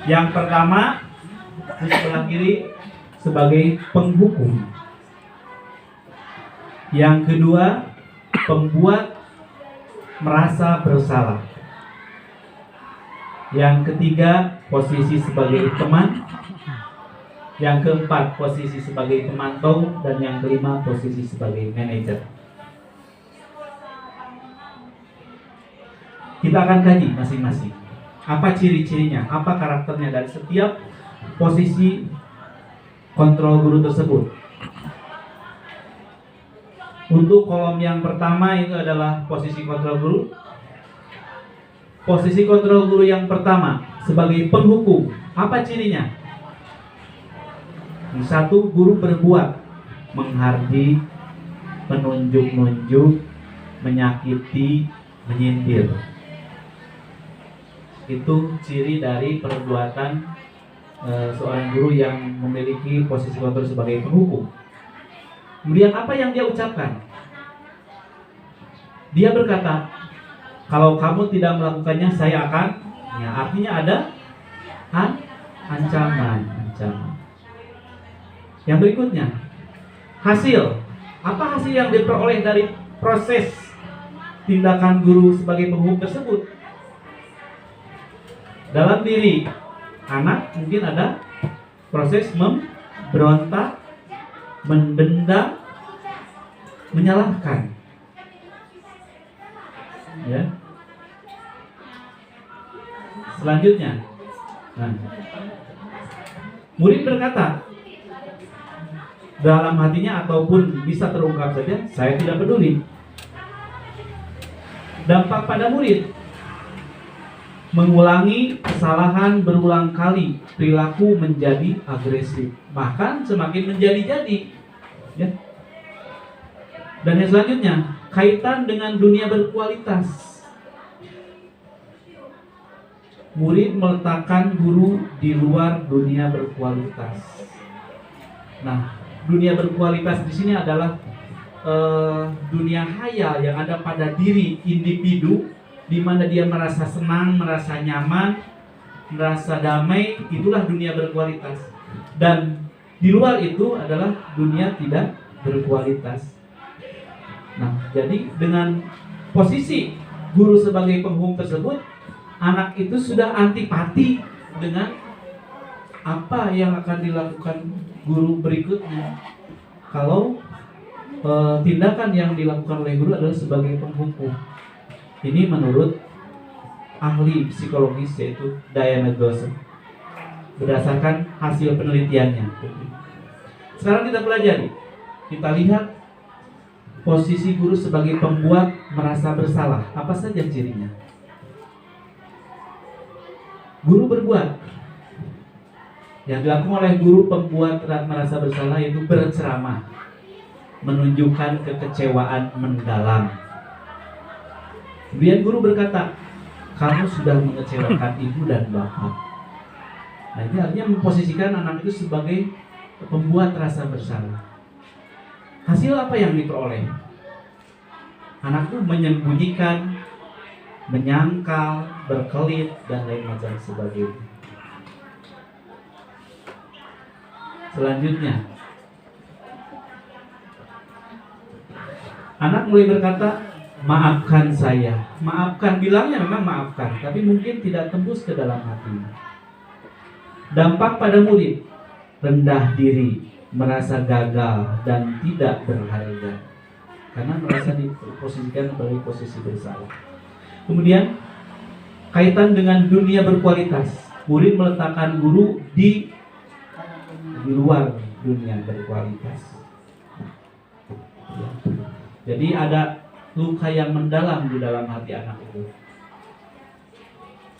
Yang pertama, di sebelah kiri, sebagai penghukum. Yang kedua, pembuat merasa bersalah. Yang ketiga, posisi sebagai teman. Yang keempat, posisi sebagai pemantau. Dan yang kelima, posisi sebagai manajer. Kita akan kaji masing-masing. Apa ciri-cirinya, apa karakternya dari setiap posisi kontrol guru tersebut. Untuk kolom yang pertama itu adalah posisi kontrol guru. Posisi kontrol guru yang pertama sebagai penghukum. Apa cirinya? Satu, guru berbuat, menghardik, menunjuk-nunjuk, menyakiti, menyindir. Itu ciri dari perbuatan seorang guru yang memiliki posisi kontrol sebagai penghukum. Kemudian apa yang dia ucapkan? Dia berkata, kalau kamu tidak melakukannya, saya akan. Ya, artinya ada ancaman. Yang berikutnya, hasil. Apa hasil yang diperoleh dari proses tindakan guru sebagai penghukum tersebut? Dalam diri anak mungkin ada proses memberontak, mendenda, menyalahkan. Ya. Selanjutnya, murid berkata dalam hatinya ataupun bisa terungkap saja, saya tidak peduli. Dampak pada murid, mengulangi kesalahan berulang kali, perilaku menjadi agresif, bahkan semakin menjadi-jadi. Ya. Dan yang selanjutnya, kaitan dengan dunia berkualitas. Murid meletakkan guru di luar dunia berkualitas. Nah, dunia berkualitas di sini adalah dunia hayal yang ada pada diri individu, di mana dia merasa senang, merasa nyaman, merasa damai. Itulah dunia berkualitas. Dan di luar itu adalah dunia tidak berkualitas. Nah, jadi dengan posisi guru sebagai penghukum tersebut, anak itu sudah antipati dengan apa yang akan dilakukan guru berikutnya. Kalau tindakan yang dilakukan oleh guru adalah sebagai penghukum. Ini menurut ahli psikologis yaitu Diana Goosen, berdasarkan hasil penelitiannya. Sekarang kita pelajari, kita lihat posisi guru sebagai pembuat merasa bersalah. Apa saja cirinya? Guru berbuat. Yang dilakukan oleh guru pembuat merasa bersalah yaitu berceramah, menunjukkan kekecewaan mendalam. Kemudian guru berkata, kamu sudah mengecewakan ibu dan bapak. Nah, ini artinya memposisikan anak itu sebagai pembuat rasa bersalah. Hasil apa yang diperoleh? Anak itu menyembunyikan, menyangkal, berkelit, dan lain macam sebagainya. Selanjutnya, anak mulai berkata, maafkan saya. Maafkan, bilangnya memang maafkan, tapi mungkin tidak tembus ke dalam hatinya. Dampak pada murid, rendah diri, merasa gagal dan tidak berharga karena merasa diposisikan sebagai posisi bersalah. Kemudian kaitan dengan dunia berkualitas, murid meletakkan guru di luar dunia berkualitas. Jadi ada luka yang mendalam di dalam hati anak itu.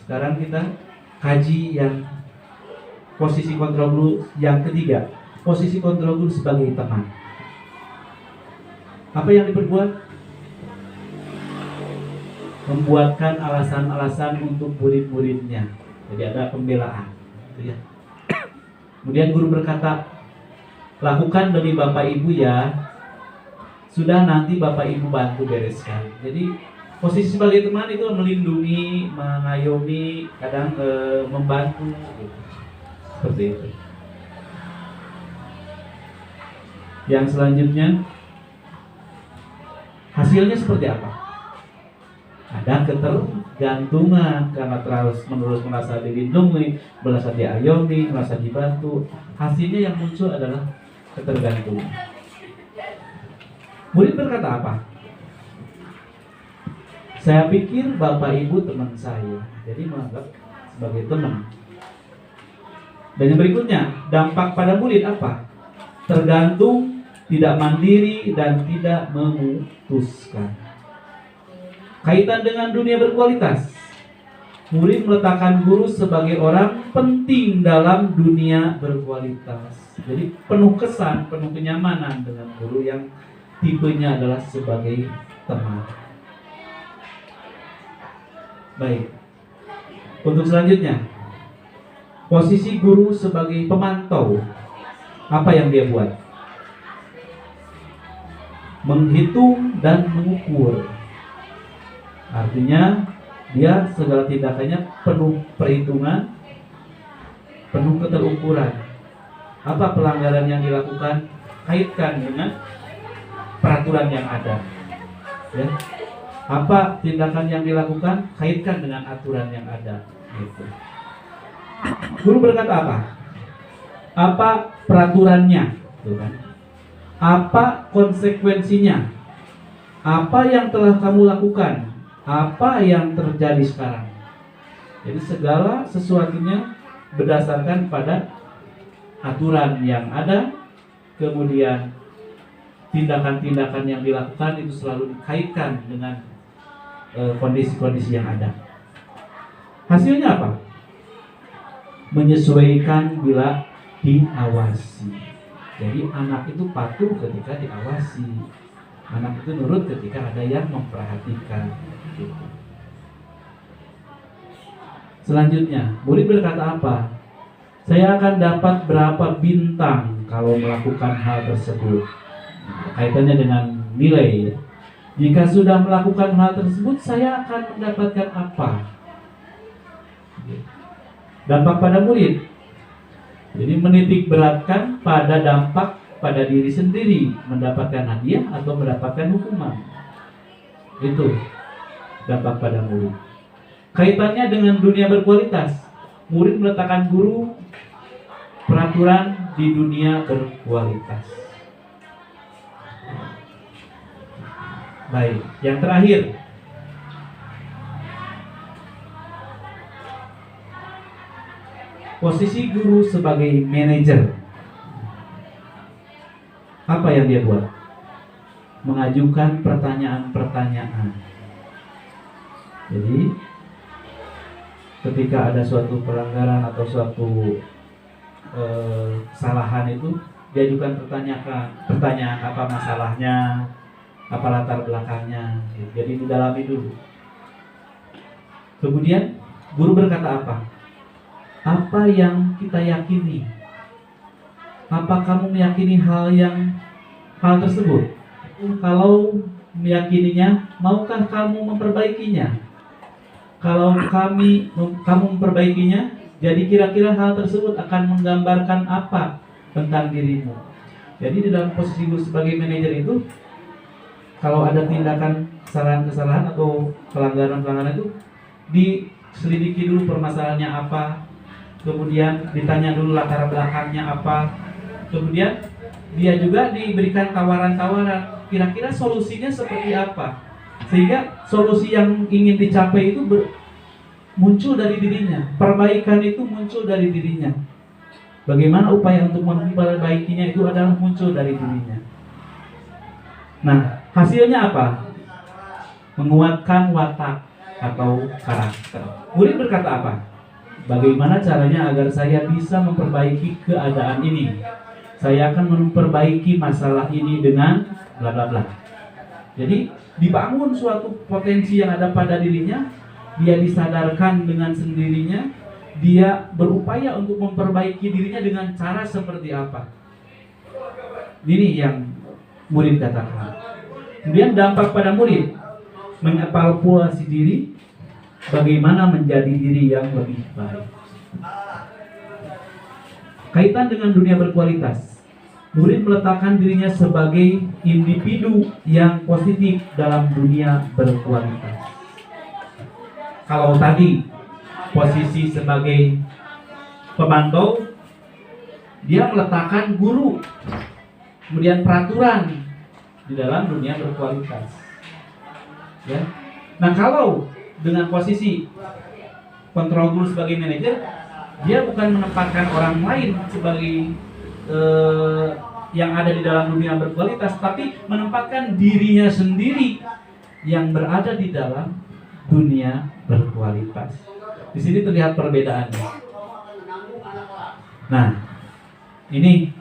Sekarang kita kaji yang posisi kontrol guru yang ketiga, posisi kontrol guru sebagai teman. Apa yang diperbuat? Membuatkan alasan-alasan untuk murid-muridnya. Jadi ada pembelaan, gitu ya. Kemudian guru berkata, lakukan demi Bapak Ibu ya. Sudah, nanti Bapak Ibu bantu bereskan. Jadi posisi sebagai teman itu melindungi, mengayomi, kadang membantu, gitu. Seperti itu. Yang selanjutnya, hasilnya seperti apa? Ada ketergantungan karena terus menerus merasa dilindungi, merasa diayomi, merasa dibantu. Hasilnya yang muncul adalah ketergantungan. Murid berkata apa? Saya pikir Bapak Ibu teman saya. Jadi menganggap sebagai teman. Dan yang berikutnya, dampak pada murid apa? Tergantung, tidak mandiri, dan tidak memutuskan. Kaitan dengan dunia berkualitas. Murid meletakkan guru sebagai orang penting dalam dunia berkualitas. Jadi penuh kesan, penuh kenyamanan dengan guru yang tipenya adalah sebagai teman. Baik. Untuk selanjutnya, posisi guru sebagai pemantau. Apa yang dia buat? Menghitung dan mengukur. Artinya dia segala tindakannya penuh perhitungan, penuh keterukuran. Apa pelanggaran yang dilakukan? Kaitkan dengan peraturan yang ada. Ya. Apa tindakan yang dilakukan? Kaitkan dengan aturan yang ada. Gitu. Guru berkata apa? Apa peraturannya? Gitu kan? Apa konsekuensinya? Apa yang telah kamu lakukan? Apa yang terjadi sekarang? Jadi segala sesuatunya berdasarkan pada aturan yang ada, kemudian tindakan-tindakan yang dilakukan itu selalu dikaitkan dengan kondisi-kondisi yang ada. Hasilnya apa? Menyesuaikan bila diawasi. Jadi anak itu patuh ketika diawasi. Anak itu nurut ketika ada yang memperhatikan. Gitu. Selanjutnya, murid berkata apa? Saya akan dapat berapa bintang kalau melakukan hal tersebut. Kaitannya dengan nilai. Jika sudah melakukan hal tersebut, saya akan mendapatkan apa? Dampak pada murid. Jadi menitik beratkan pada dampak pada diri sendiri, mendapatkan hadiah atau mendapatkan hukuman. Itu dampak pada murid. Kaitannya dengan dunia berkualitas. Murid meletakkan guru peraturan di dunia berkualitas. Baik, yang terakhir, posisi guru sebagai manajer. Apa yang dia buat? Mengajukan pertanyaan-pertanyaan. Jadi ketika ada suatu pelanggaran atau suatu kesalahan itu, diajukan pertanyaan apa masalahnya, apa latar belakangnya. Jadi didalami dulu. Kemudian guru berkata apa? Apa yang kita yakini? Apa kamu meyakini hal tersebut? Kalau meyakininya, maukah kamu memperbaikinya? Kalau kamu memperbaikinya, jadi kira-kira hal tersebut akan menggambarkan apa tentang dirimu? Jadi di dalam posisi guru sebagai manajer itu, kalau ada tindakan kesalahan-kesalahan atau pelanggaran-pelanggaran itu, diselidiki dulu permasalahannya apa, kemudian ditanya dulu latar belakangnya apa, kemudian dia juga diberikan tawaran-tawaran, kira-kira solusinya seperti apa, sehingga solusi yang ingin dicapai itu muncul dari dirinya, perbaikan itu muncul dari dirinya. Bagaimana upaya untuk memperbaikinya itu adalah muncul dari dirinya. Nah, hasilnya apa? Menguatkan watak atau karakter. Murid berkata apa? Bagaimana caranya agar saya bisa memperbaiki keadaan ini? Saya akan memperbaiki masalah ini dengan bla bla bla. Jadi dibangun suatu potensi yang ada pada dirinya, dia disadarkan dengan sendirinya, dia berupaya untuk memperbaiki dirinya dengan cara seperti apa. Ini yang murid katakan. Kemudian dampak pada murid, mengevaluasi diri, bagaimana menjadi diri yang lebih baik. Kaitan dengan dunia berkualitas, murid meletakkan dirinya sebagai individu yang positif dalam dunia berkualitas. Kalau tadi posisi sebagai pemantau, dia meletakkan guru, kemudian peraturan di dalam dunia berkualitas. Ya. Nah, kalau dengan posisi kontrol guru sebagai manajer, dia bukan menempatkan orang lain sebagai yang ada di dalam dunia berkualitas, tapi menempatkan dirinya sendiri yang berada di dalam dunia berkualitas. Di sini terlihat perbedaannya. Nah, ini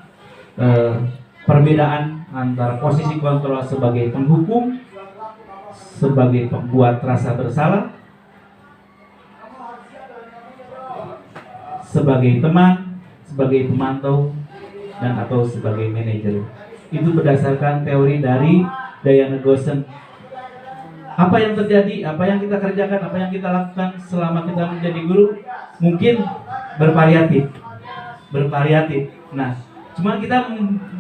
perbedaan antara posisi kontrol sebagai penghukum, sebagai pembuat rasa bersalah, sebagai teman, sebagai pemantau, dan atau sebagai manajer. Itu berdasarkan teori dari Diana Gossen. Apa yang terjadi, apa yang kita kerjakan, apa yang kita lakukan selama kita menjadi guru mungkin bervariatif. Nah, cuma kita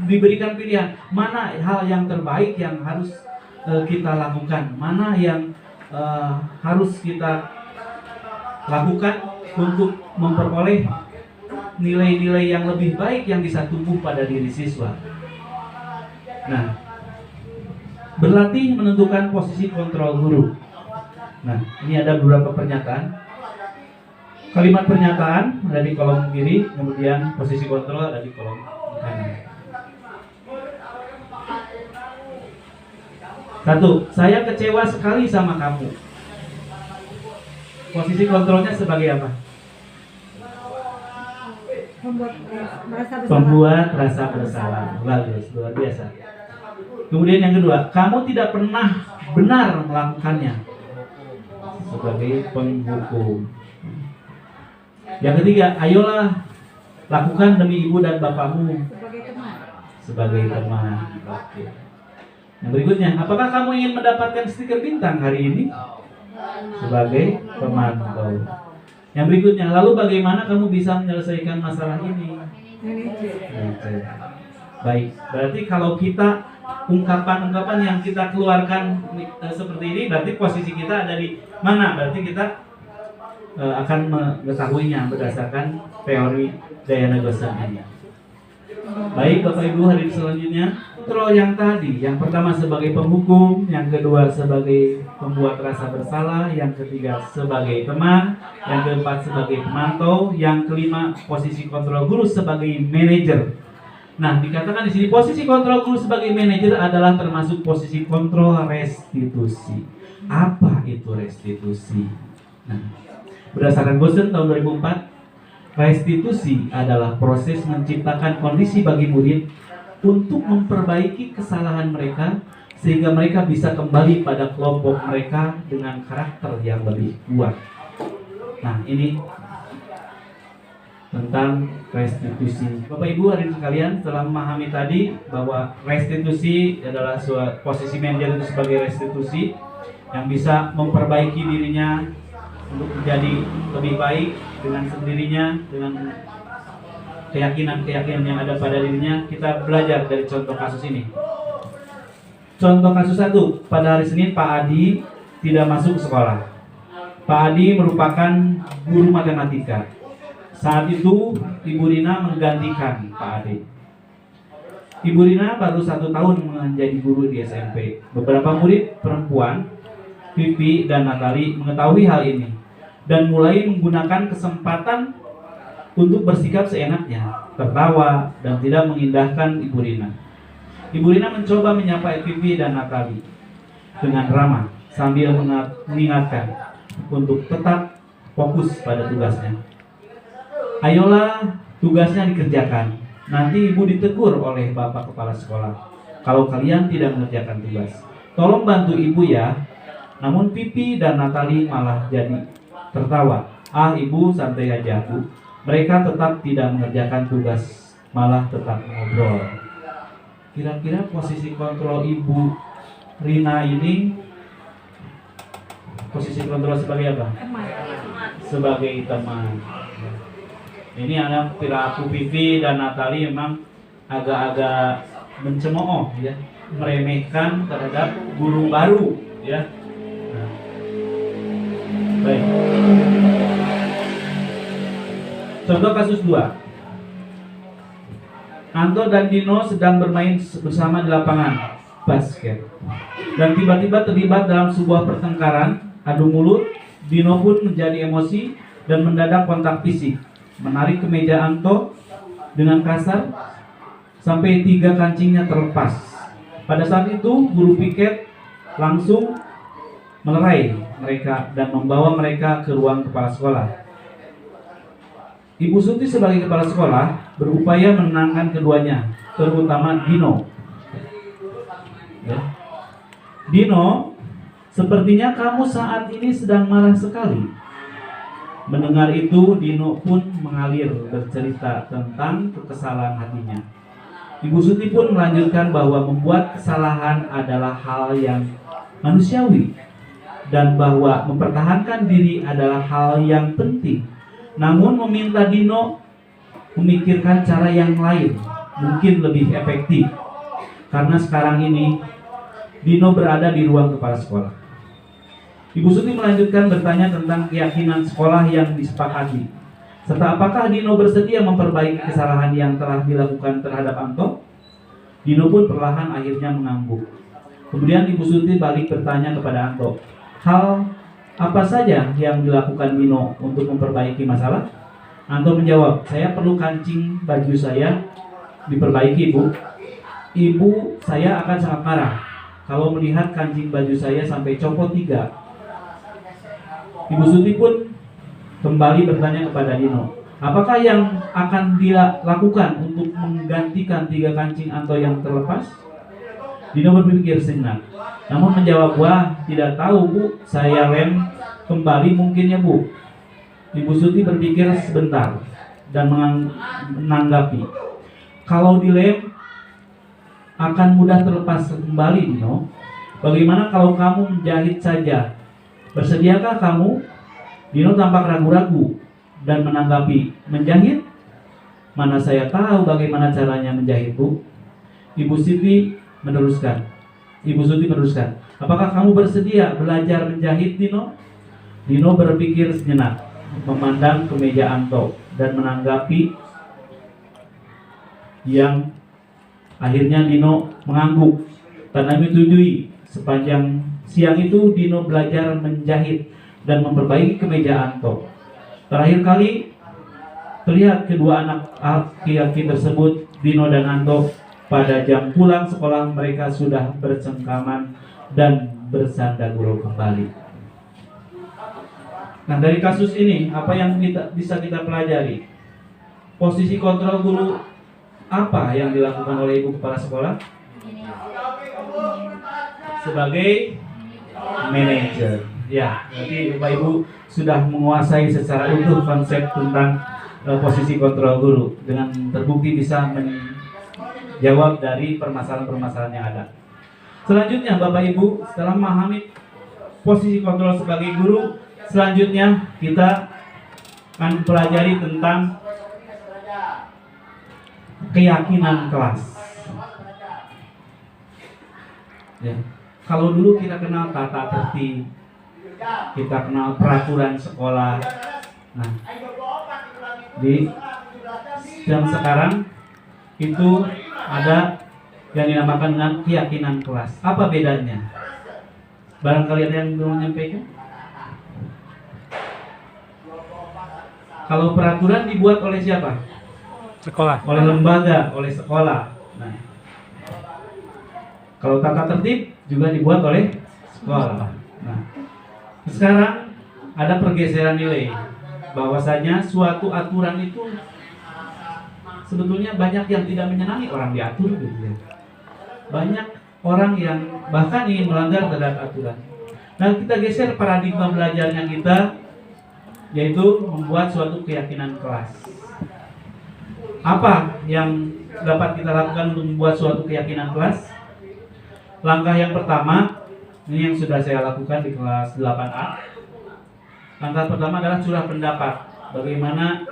diberikan pilihan mana hal yang terbaik yang harus kita lakukan, mana yang harus kita lakukan untuk memperoleh nilai-nilai yang lebih baik yang bisa tumbuh pada diri siswa. Nah, berlatih menentukan posisi kontrol guru. Nah, ini ada beberapa pernyataan. Kalimat pernyataan ada di kolom kiri, kemudian posisi kontrol ada di kolom kanan. 1. Saya kecewa sekali sama kamu. Posisi kontrolnya sebagai apa? Membuat rasa bersalah. Bagus, luar biasa. Kemudian yang kedua, kamu tidak pernah benar melakukannya, sebagai penghukum. Yang ketiga, ayolah lakukan demi ibu dan bapakmu, sebagai teman. Oke. Yang berikutnya, apakah kamu ingin mendapatkan stiker bintang hari ini? Sebagai pemantau. Yang berikutnya, lalu bagaimana kamu bisa menyelesaikan masalah ini? Baik, berarti kalau kita ungkapan-ungkapan yang kita keluarkan seperti ini, berarti posisi kita ada di mana? Berarti kita akan mengetahuinya berdasarkan teori Diana Gossen ini. Baik, Bapak Ibu, hari selanjutnya kontrol yang tadi, yang pertama sebagai penghukum, yang kedua sebagai pembuat rasa bersalah, yang ketiga sebagai teman, yang keempat sebagai pemantau, yang kelima posisi kontrol guru sebagai manajer. Nah, dikatakan di sini posisi kontrol guru sebagai manajer adalah termasuk posisi kontrol restitusi. Apa itu restitusi? Nah, berdasarkan Gossen tahun 2004, restitusi adalah proses menciptakan kondisi bagi murid untuk memperbaiki kesalahan mereka sehingga mereka bisa kembali pada kelompok mereka dengan karakter yang lebih kuat. Nah, ini tentang restitusi. Bapak Ibu hadirin sekalian, setelah memahami tadi bahwa restitusi adalah posisi manajer itu sebagai restitusi yang bisa memperbaiki dirinya untuk menjadi lebih baik dengan sendirinya, dengan keyakinan-keyakinan yang ada pada dirinya. Kita belajar dari contoh kasus ini. Contoh kasus 1, pada hari Senin Pak Adi tidak masuk sekolah. Pak Adi merupakan guru matematika. Saat itu Ibu Rina menggantikan Pak Adi. Ibu Rina baru 1 tahun menjadi guru di SMP. Beberapa murid perempuan, Vivi dan Natali, mengetahui hal ini dan mulai menggunakan kesempatan untuk bersikap seenaknya, tertawa dan tidak mengindahkan Ibu Rina. Ibu Rina mencoba menyapa Vivi dan Natali dengan ramah sambil mengingatkan untuk tetap fokus pada tugasnya. ayolah tugasnya dikerjakan. Nanti ibu ditegur oleh bapak kepala sekolah kalau kalian tidak mengerjakan tugas. Tolong bantu ibu ya. Namun Pipi dan Natali malah jadi tertawa. Ah, ibu santai aja, Bu. Mereka tetap tidak mengerjakan tugas, malah tetap ngobrol. Kira-kira posisi kontrol ibu Rina ini, posisi kontrol sebagai apa? Sebagai teman. Ini anak perilaku Pipi dan Natali memang agak-agak mencemooh ya, meremehkan terhadap guru baru ya. Nah. Baik. Contoh kasus 2. Anto dan Dino sedang bermain bersama di lapangan basket. Dan tiba-tiba terlibat dalam sebuah pertengkaran, adu mulut. Dino pun menjadi emosi dan mendadak kontak fisik, menarik kemeja Anto dengan kasar sampai 3 kancingnya terlepas. Pada saat itu guru piket langsung melerai mereka dan membawa mereka ke ruang kepala sekolah. Ibu Suti sebagai kepala sekolah berupaya menenangkan keduanya, terutama Dino. Ya. Dino, sepertinya kamu saat ini sedang marah sekali. Mendengar itu, Dino pun mengalir bercerita tentang kekesalan hatinya. Ibu Suti pun melanjutkan bahwa membuat kesalahan adalah hal yang manusiawi dan bahwa mempertahankan diri adalah hal yang penting. Namun meminta Dino memikirkan cara yang lain, mungkin lebih efektif. Karena sekarang ini Dino berada di ruang kepala sekolah. Ibu Suti melanjutkan bertanya tentang keyakinan sekolah yang disepakati, serta apakah Dino bersedia memperbaiki kesalahan yang telah dilakukan terhadap Anto. Dino pun perlahan akhirnya mengangguk. Kemudian Ibu Suti balik bertanya kepada Anto, hal apa saja yang dilakukan Dino untuk memperbaiki masalah? Anto menjawab, saya perlu kancing baju saya diperbaiki, Bu. Ibu saya akan sangat marah kalau melihat kancing baju saya sampai copot 3. Ibu Suti pun kembali bertanya kepada Dino, apakah yang akan dilakukan untuk menggantikan 3 kancing Anto yang terlepas? Dino berpikir sejenak, namun menjawab, wah tidak tahu Bu, saya lem kembali mungkin ya Bu. Ibu Suti berpikir sebentar dan menanggapi, kalau dilem akan mudah terlepas kembali Dino. Bagaimana kalau kamu menjahit saja? Bersediakah kamu? Dino tampak ragu-ragu dan menanggapi, menjahit? Mana saya tahu bagaimana caranya menjahit Bu. Ibu Suti meneruskan, apakah kamu bersedia belajar menjahit Dino? Dino berpikir sejenak, memandang ke meja Anto dan menanggapi yang akhirnya Dino mengangguk karena menyetujui. Sepanjang siang itu Dino belajar menjahit dan memperbaiki kemeja Anto. Terakhir kali terlihat kedua anak laki-laki tersebut, Dino dan Anto, pada jam pulang sekolah mereka sudah bercengkaman dan bersanda gurau kembali. Nah, dari kasus ini apa yang bisa kita pelajari? Posisi kontrol guru apa yang dilakukan oleh ibu kepala sekolah? Sebagai manajer. Ya, berarti Bapak Ibu sudah menguasai secara utuh konsep tentang posisi kontrol guru dengan terbukti bisa menjawab dari permasalahan-permasalahan yang ada. Selanjutnya Bapak Ibu, setelah memahami posisi kontrol sebagai guru, selanjutnya kita akan pelajari tentang keyakinan kelas. Ya. Kalau dulu kita kenal tata tertib, kita kenal peraturan sekolah. Nah, di jam sekarang itu ada yang dinamakan dengan keyakinan kelas. Apa bedanya? Barangkali ada yang belum menyampaikan? Kalau peraturan dibuat oleh siapa? Sekolah. Oleh lembaga, oleh sekolah. Nah, kalau tata tertib juga dibuat oleh sekolah. Nah, sekarang ada pergeseran nilai. bahwasanya suatu aturan itu sebetulnya banyak yang tidak menyenangi orang diatur gitu ya. Banyak orang yang bahkan ingin melanggar terhadap aturan. Nah, kita geser paradigma belajarnya kita, yaitu membuat suatu keyakinan kelas. Apa yang dapat kita lakukan untuk membuat suatu keyakinan kelas? Langkah yang pertama, ini yang sudah saya lakukan di kelas 8A. Langkah pertama adalah curah pendapat. Bagaimana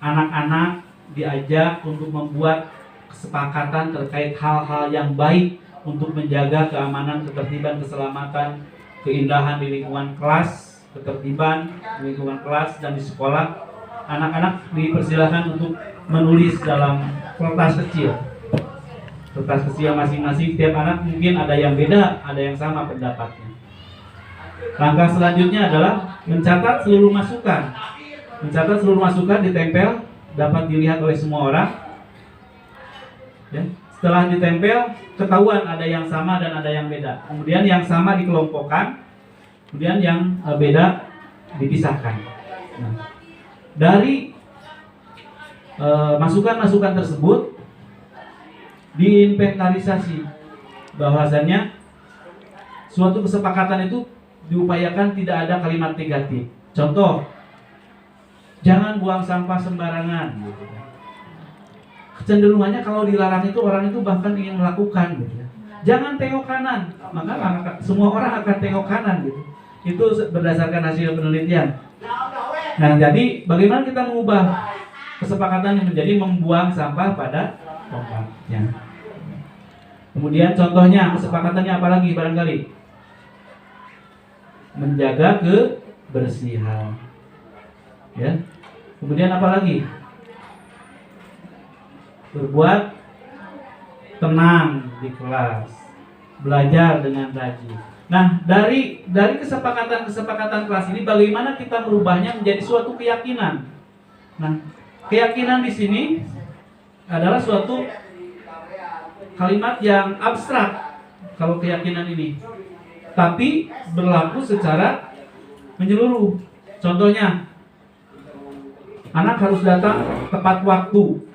anak-anak diajak untuk membuat kesepakatan terkait hal-hal yang baik untuk menjaga keamanan, ketertiban, keselamatan, keindahan di lingkungan kelas, ketertiban di lingkungan kelas dan di sekolah. Anak-anak dipersilakan untuk menulis dalam kertas kecil. Kertas kecil masing-masing, setiap anak mungkin ada yang beda, ada yang sama pendapatnya. Langkah selanjutnya adalah mencatat seluruh masukan. Mencatat seluruh masukan, ditempel, dapat dilihat oleh semua orang. Ya. Setelah ditempel, ketahuan ada yang sama dan ada yang beda. Kemudian yang sama dikelompokkan, kemudian yang beda dipisahkan. Nah, dari masukan-masukan tersebut diinventarisasi, bahwasanya suatu kesepakatan itu diupayakan tidak ada kalimat negatif. Contoh, jangan buang sampah sembarangan. Kecenderungannya kalau dilarang itu orang itu bahkan ingin melakukan gitu. Jangan tengok kanan, maka semua orang akan tengok kanan gitu. Itu berdasarkan hasil penelitian. Nah, jadi bagaimana kita mengubah kesepakatan yang menjadi membuang sampah pada tempatnya. Kemudian contohnya kesepakatannya apa lagi barangkali? Menjaga kebersihan. Ya. Kemudian apa lagi? Berbuat tenang di kelas, belajar dengan rajin. Nah, dari kesepakatan kelas ini bagaimana kita merubahnya menjadi suatu keyakinan. Nah, keyakinan di sini adalah suatu kalimat yang abstrak kalau keyakinan ini, tapi berlaku secara menyeluruh. Contohnya, anak harus datang tepat waktu.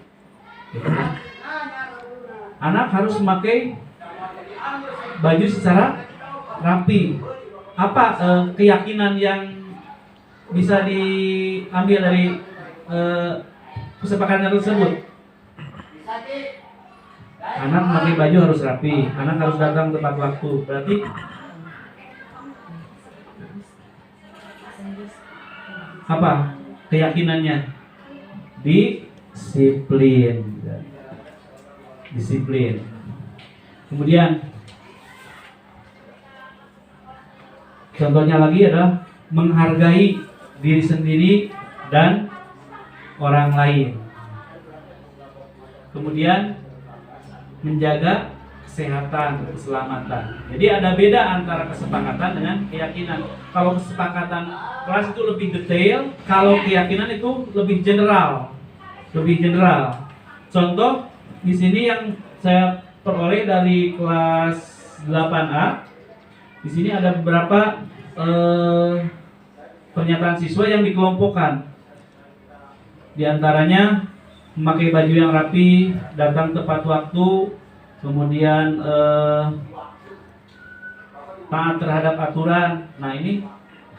Anak harus memakai baju secara rapi. Apa keyakinan yang bisa diambil dari kesepakatan tersebut? Anak memakai baju harus rapi, anak harus datang tepat waktu. Berarti apa keyakinannya? Disiplin. Disiplin. Kemudian contohnya lagi adalah menghargai diri sendiri dan orang lain. Kemudian menjaga kesehatan, keselamatan. Jadi ada beda antara kesepakatan dengan keyakinan. Kalau kesepakatan kelas itu lebih detail, kalau keyakinan itu lebih general. Lebih general. Contoh di sini yang saya peroleh dari kelas 8A. Di sini ada beberapa pernyataan siswa yang dikelompokkan. Di antaranya memakai baju yang rapi, datang tepat waktu, kemudian taat terhadap aturan. Nah, ini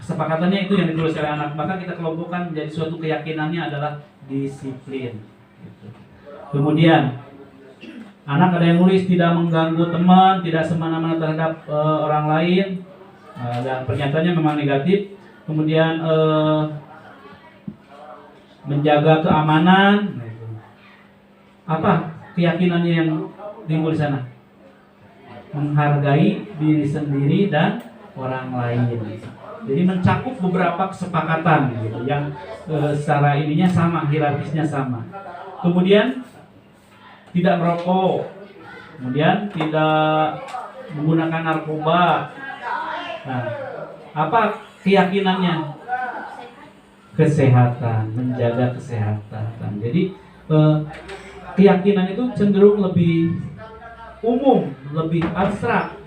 kesepakatannya itu yang ditulis oleh anak. Maka kita kelompokkan menjadi suatu keyakinannya adalah disiplin. Kemudian anak ada yang nulis tidak mengganggu teman, tidak semena-mena terhadap orang lain, dan pernyataannya memang negatif. Kemudian menjaga keamanan. Apa keyakinannya yang timbul di sana? Menghargai diri sendiri dan orang lain. Jadi mencakup beberapa kesepakatan gitu, yang secara ininya sama, hierarkisnya sama. Kemudian tidak merokok, kemudian tidak menggunakan narkoba. Nah, apa keyakinannya? Kesehatan, menjaga kesehatan. Jadi keyakinan itu cenderung lebih umum, lebih abstrak.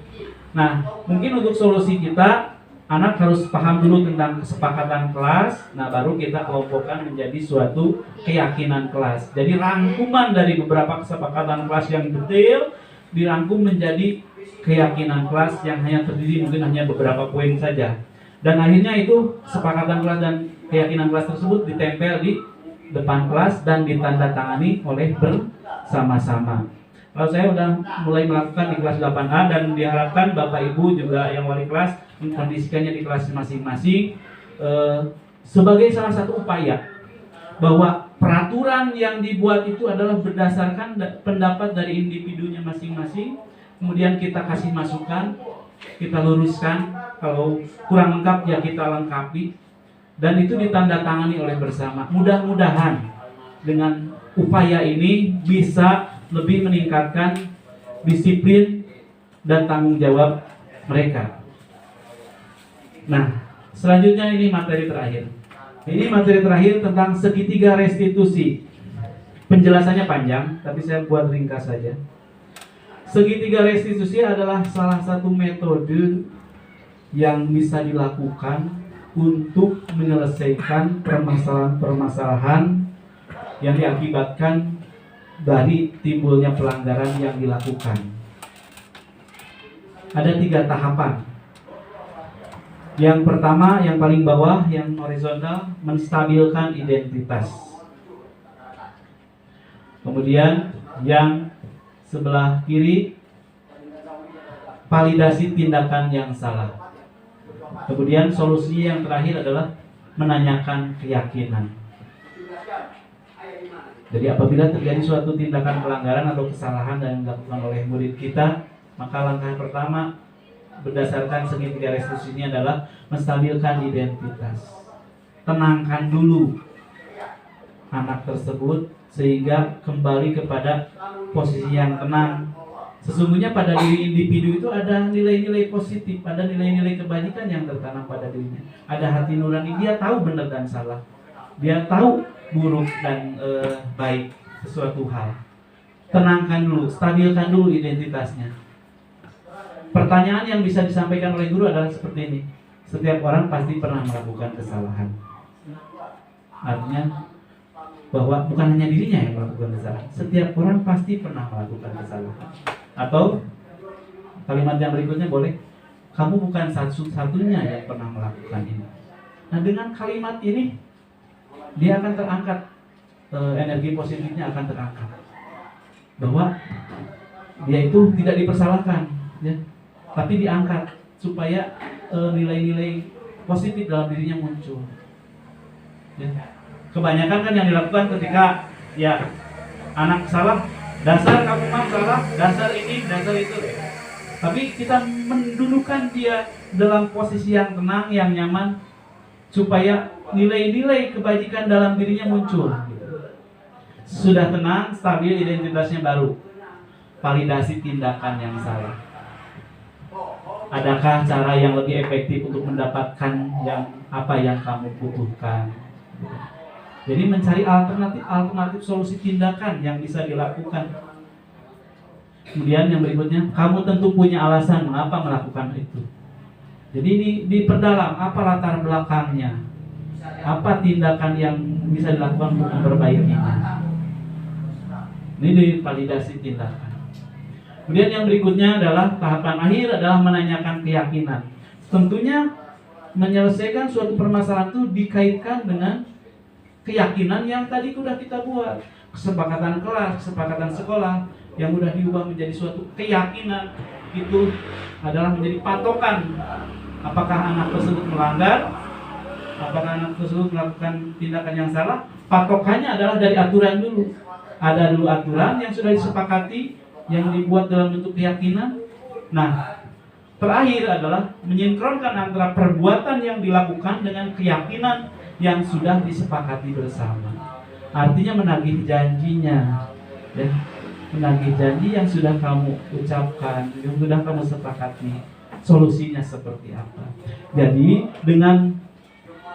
Nah, mungkin untuk solusi kita anak harus paham dulu tentang kesepakatan kelas. Nah, baru kita kelompokkan menjadi suatu keyakinan kelas. Jadi rangkuman dari beberapa kesepakatan kelas yang detail dirangkum menjadi keyakinan kelas yang hanya terdiri mungkin hanya beberapa poin saja. Dan akhirnya itu kesepakatan kelas dan keyakinan kelas tersebut ditempel di depan kelas dan ditandatangani oleh bersama-sama. Kalau saya sudah mulai melakukan di kelas 8A dan diharapkan Bapak Ibu juga yang wali kelas mengkondisikannya di kelas masing-masing sebagai salah satu upaya bahwa peraturan yang dibuat itu adalah berdasarkan pendapat dari individunya masing-masing. Kemudian kita kasih masukan, kita luruskan, kalau kurang lengkap ya kita lengkapi, dan itu ditandatangani oleh bersama. Mudah-mudahan dengan upaya ini bisa lebih meningkatkan disiplin dan tanggung jawab mereka. Nah, selanjutnya ini materi terakhir. Ini materi terakhir tentang segitiga restitusi. Penjelasannya panjang, tapi saya buat ringkas saja. Segitiga restitusi adalah salah satu metode yang bisa dilakukan untuk menyelesaikan permasalahan-permasalahan yang diakibatkan dari timbulnya pelanggaran yang dilakukan. Ada 3 tahapan. Yang pertama, yang paling bawah, yang horizontal, menstabilkan identitas. Kemudian yang sebelah kiri, validasi tindakan yang salah. Kemudian solusi yang terakhir adalah menanyakan keyakinan. Jadi apabila terjadi suatu tindakan pelanggaran atau kesalahan yang dilakukan oleh murid kita, maka langkah pertama berdasarkan segitiga restitusi ini adalah menstabilkan identitas. Tenangkan dulu anak tersebut sehingga kembali kepada posisi yang tenang. Sesungguhnya pada diri individu itu ada nilai-nilai positif, ada nilai-nilai kebajikan yang tertanam pada dirinya. Ada hati nurani, dia tahu benar dan salah. Dia tahu buruk dan baik sesuatu hal. Tenangkan dulu, stabilkan dulu identitasnya. Pertanyaan yang bisa disampaikan oleh guru adalah seperti ini. Setiap orang pasti pernah melakukan kesalahan. Artinya bahwa bukan hanya dirinya yang melakukan kesalahan, setiap orang pasti pernah melakukan kesalahan. Atau kalimat yang berikutnya boleh, kamu bukan satu-satunya yang pernah melakukan ini. Nah, dengan kalimat ini dia akan terangkat, energi positifnya akan terangkat, bahwa dia itu tidak dipersalahkan, ya, tapi diangkat supaya nilai-nilai positif dalam dirinya muncul. Ya. Kebanyakan kan yang dilakukan ketika ya anak salah, dasar kamu mah salah, dasar ini, dasar itu. Tapi kita mendudukan dia dalam posisi yang tenang, yang nyaman, supaya nilai-nilai kebajikan dalam dirinya muncul. Sudah tenang, stabil identitasnya, baru validasi tindakan yang salah. Adakah cara yang lebih efektif untuk mendapatkan apa yang kamu butuhkan? Jadi mencari alternatif solusi tindakan yang bisa dilakukan. Kemudian yang berikutnya, kamu tentu punya alasan mengapa melakukan itu. Jadi ini diperdalam, apa latar belakangnya, apa tindakan yang bisa dilakukan untuk memperbaikinya. Ini validasi tindakan. Kemudian yang berikutnya adalah tahapan akhir adalah menanyakan keyakinan. Tentunya menyelesaikan suatu permasalahan itu dikaitkan dengan keyakinan yang tadi sudah kita buat. Kesepakatan kelas, kesepakatan sekolah yang sudah diubah menjadi suatu keyakinan, itu adalah menjadi patokan apakah anak tersebut melanggar, apakah anak tersebut melakukan tindakan yang salah. Patokannya adalah dari aturan dulu. Ada dulu aturan yang sudah disepakati, yang dibuat dalam bentuk keyakinan. Nah, terakhir adalah menyinkronkan antara perbuatan yang dilakukan dengan keyakinan yang sudah disepakati bersama. Artinya menagih janjinya, ya, menagih janji yang sudah kamu ucapkan, yang sudah kamu sepakati. Solusinya seperti apa? Jadi dengan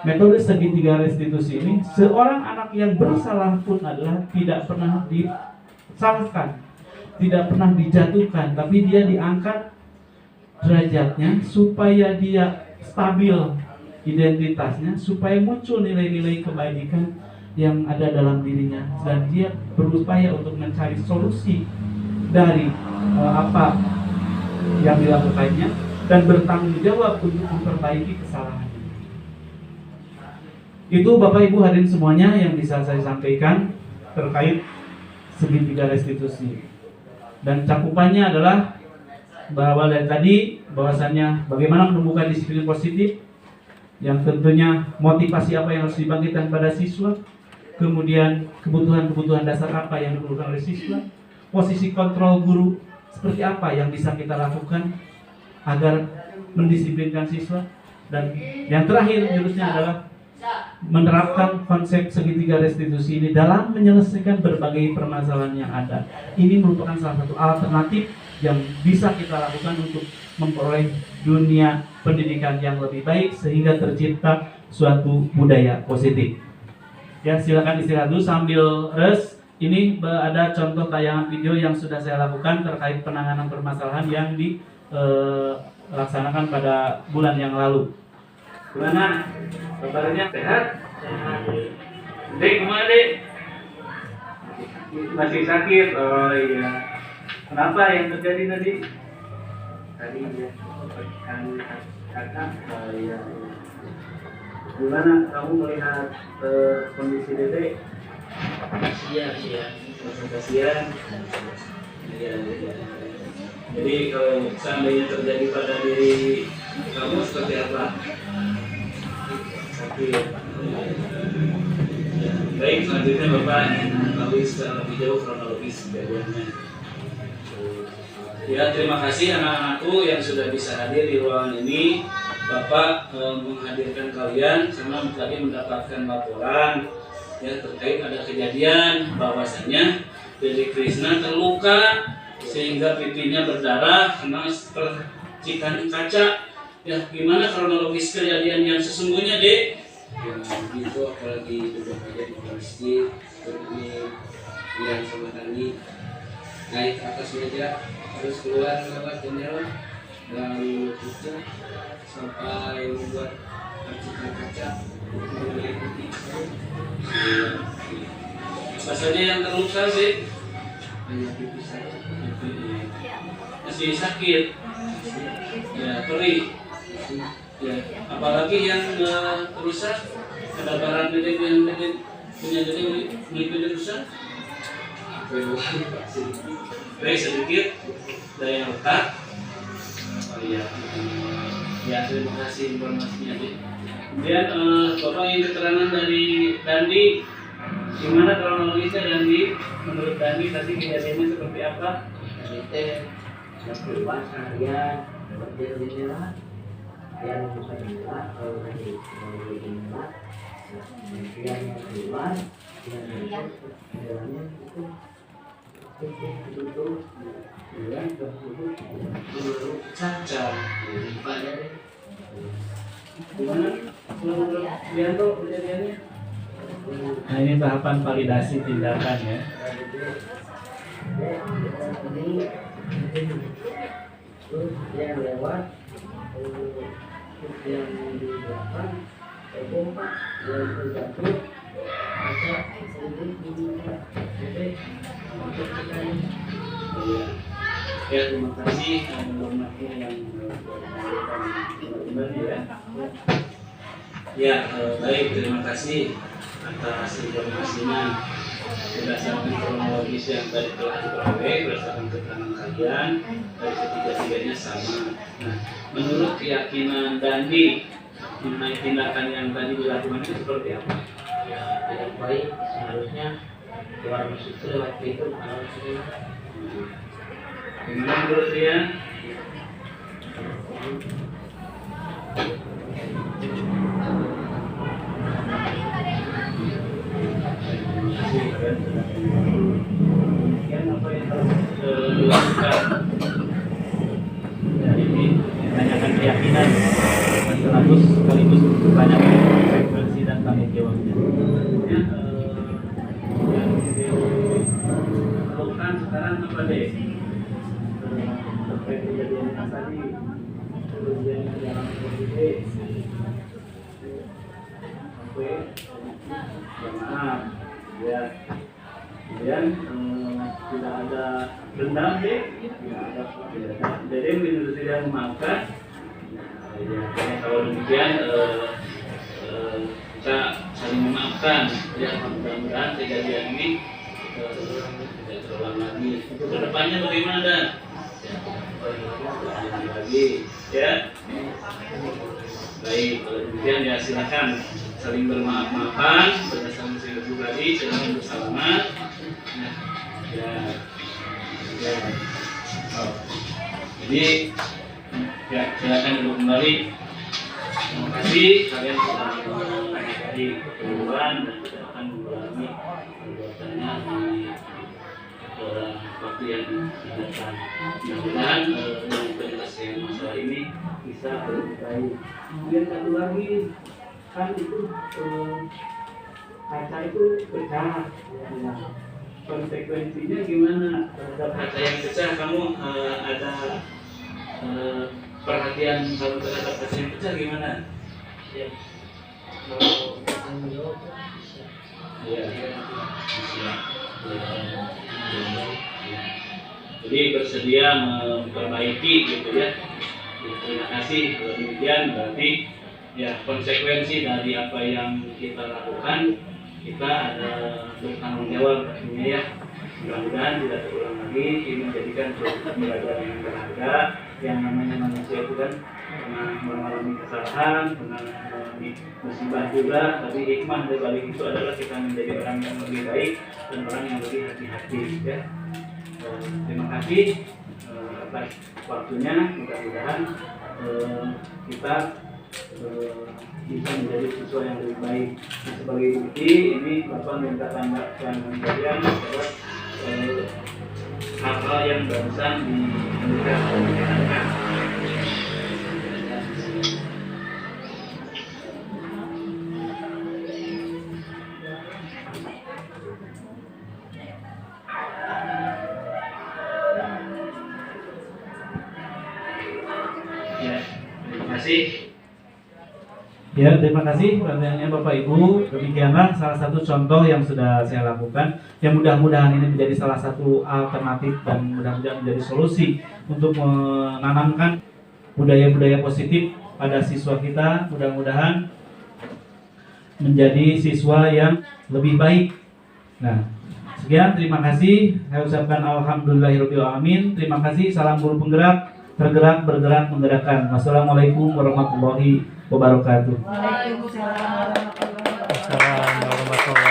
metode segitiga restitusi ini, seorang anak yang bersalah pun adalah tidak pernah disalahkan, tidak pernah dijatuhkan, tapi dia diangkat derajatnya supaya dia stabil identitasnya supaya muncul nilai-nilai kebaikan yang ada dalam dirinya dan dia berupaya untuk mencari solusi dari apa yang dilakukannya dan bertanggung jawab untuk memperbaiki kesalahannya. Itu Bapak Ibu hadirin semuanya yang bisa saya sampaikan terkait segitiga restitusi. Dan cakupannya adalah berawal dari tadi bahwasannya bagaimana menumbuhkan disiplin positif, yang tentunya motivasi apa yang harus dibangkitkan pada siswa, kemudian kebutuhan-kebutuhan dasar apa yang diperlukan oleh siswa, posisi kontrol guru seperti apa yang bisa kita lakukan agar mendisiplinkan siswa, dan yang terakhir jurusnya adalah menerapkan konsep segitiga restitusi ini dalam menyelesaikan berbagai permasalahan yang ada. Ini merupakan salah satu alternatif yang bisa kita lakukan untuk memperoleh dunia pendidikan yang lebih baik sehingga tercipta suatu budaya positif. Ya, silakan istirahat dulu sambil res. Ini ada contoh tayangan video yang sudah saya lakukan terkait penanganan permasalahan yang dilaksanakan pada bulan yang lalu. Gimana? Kabarnya sehat? Dek, gimana dek? Masih sakit? Oh iya. Kenapa yang terjadi tadi? Tadi ya, kakak. Oh iya. Gimana kamu melihat kondisi Dede? Kasihan. Iya. Jadi kalau seandainya terjadi pada diri kamu seperti apa? Sakit. Ya, baik, selanjutnya Bapak ingin mengetahui secara lebih jauh kronologis kejadiannya. Ya, terima kasih anak-anakku yang sudah bisa hadir di ruangan ini. Bapak menghadirkan kalian karena tadi mendapatkan laporan ya terkait ada kejadian bahwasanya Dede Krisna terluka sehingga pipinya berdarah karena percikan kaca. Ya, gimana kronologis kejadian yang sesungguhnya, Dek? Ya gitu, apalagi duduk aja di masjid, ini yang sama Tani naik ke atas meja, terus keluar lewat jendela dan itu sampai membuat percikan kaca meliputi Apa saja yang terluka, Dek? hanya pipi saja. Masih sakit? Ya, perih. Ya, apalagi yang rusak, ada barang Dede yang Dede punya Dede meliputi rusak? Baik, sedikit dari yang retak. Oh iya. Ya, terima kasih informasinya, Dek. Kemudian Bapak ingin keterangan dari Dandi. Gimana kronologisnya Dandi? Menurut Dandi tadi kejadiannya seperti apa? Kita yang keluar seharian lewat jendela, yang buka jendela, kalau lagi mau jendela, yang keluar, yang jendelanya itu tutup, yang tutup Caca. pada Gimana? Lianto kejadiannya? Nah, ini tahapan validasi tindakan ya. terus yang lewat, terus yang di belakang, pompa yang terjatuh, ada sedikit jadi untuk kita ini. Ya, terima kasih informasi yang kembali ya. Ya, baik, terima kasih atas informasinya. Berdasarkan kronologis yang tadi telah diperoleh, berdasarkan keterangan kalian dari ketiga-tiganya sama. Nah, menurut keyakinan Dandi mengenai tindakan yang tadi dilakukan itu seperti apa? Ya, tidak baik, seharusnya keluar masuk itu lewat pintu kalau sini. Gimana menurut dia? Kemudian apa yang harus dilakukan? Ya, ini menanyakan keyakinan sekaligus bertanya frekuensi dan tanggung jawabnya. Ya, yang dilakukan sekarang apa deh? Terkait kejadian yang tadi, kemudian dalam kondisi tidak memaafkan. Ya, kalau demikian kita saling memaafkan. Ya, mudah-mudahan kejadian ini tidak terulang lagi. Untuk kedepannya bagaimana Dan? Lagi, ya. Baik, kalau demikian ya silakan saling bermaaf-maafan berdasarkan saya pribadi, silakan bersalaman. Ya. Oh. Jadi ya silakan duduk kembali. Terima kasih kalian sudah dari pertemuan dan kita akan mengulangi perbuatannya di waktu yang datang. Mudah-mudahan penyelesaian masalah ini bisa lebih baik. Kemudian satu lagi kan itu kaca itu pecah. Konsekuensinya gimana terhadap kaca yang pecah? Kamu ada perhatian kalau terhadap kaca yang pecah gimana? Ya. Ya. Jadi bersedia memperbaiki gitu ya. Terima kasih. Kalau demikian berarti ya konsekuensi dari apa yang kita lakukan, kita ada bertanggung jawab pastinya ya. Mudah-mudahan tidak terulang lagi. Ini menjadikan pelajaran yang berharga. Yang namanya manusia itu kan pernah mengalami kesalahan, pernah mengalami musibah juga. Tapi hikmah dari balik itu adalah kita menjadi orang yang lebih baik dan orang yang lebih hati-hati ya. Terima kasih atas waktunya. Mudah-mudahan kita bisa menjadi siswa yang lebih baik. Nah, sebagai bukti ini Bapak minta tanggapan kalian terhadap hal-hal yang barusan diberikan oleh anak. Ya, terima kasih. Ya, terima kasih perhatiannya Bapak Ibu. Demikianlah salah satu contoh yang sudah saya lakukan. Yang mudah-mudahan ini menjadi salah satu alternatif dan mudah-mudahan menjadi solusi untuk menanamkan budaya-budaya positif pada siswa kita. Mudah-mudahan menjadi siswa yang lebih baik. Nah, sekian, terima kasih. Saya ucapkan alhamdulillahirabbil alamin. Terima kasih. Salam guru penggerak, tergerak, bergerak, menggerakkan. Wassalamualaikum warahmatullahi wabarakatuh. Assalamualaikum warahmatullahi wabarakatuh.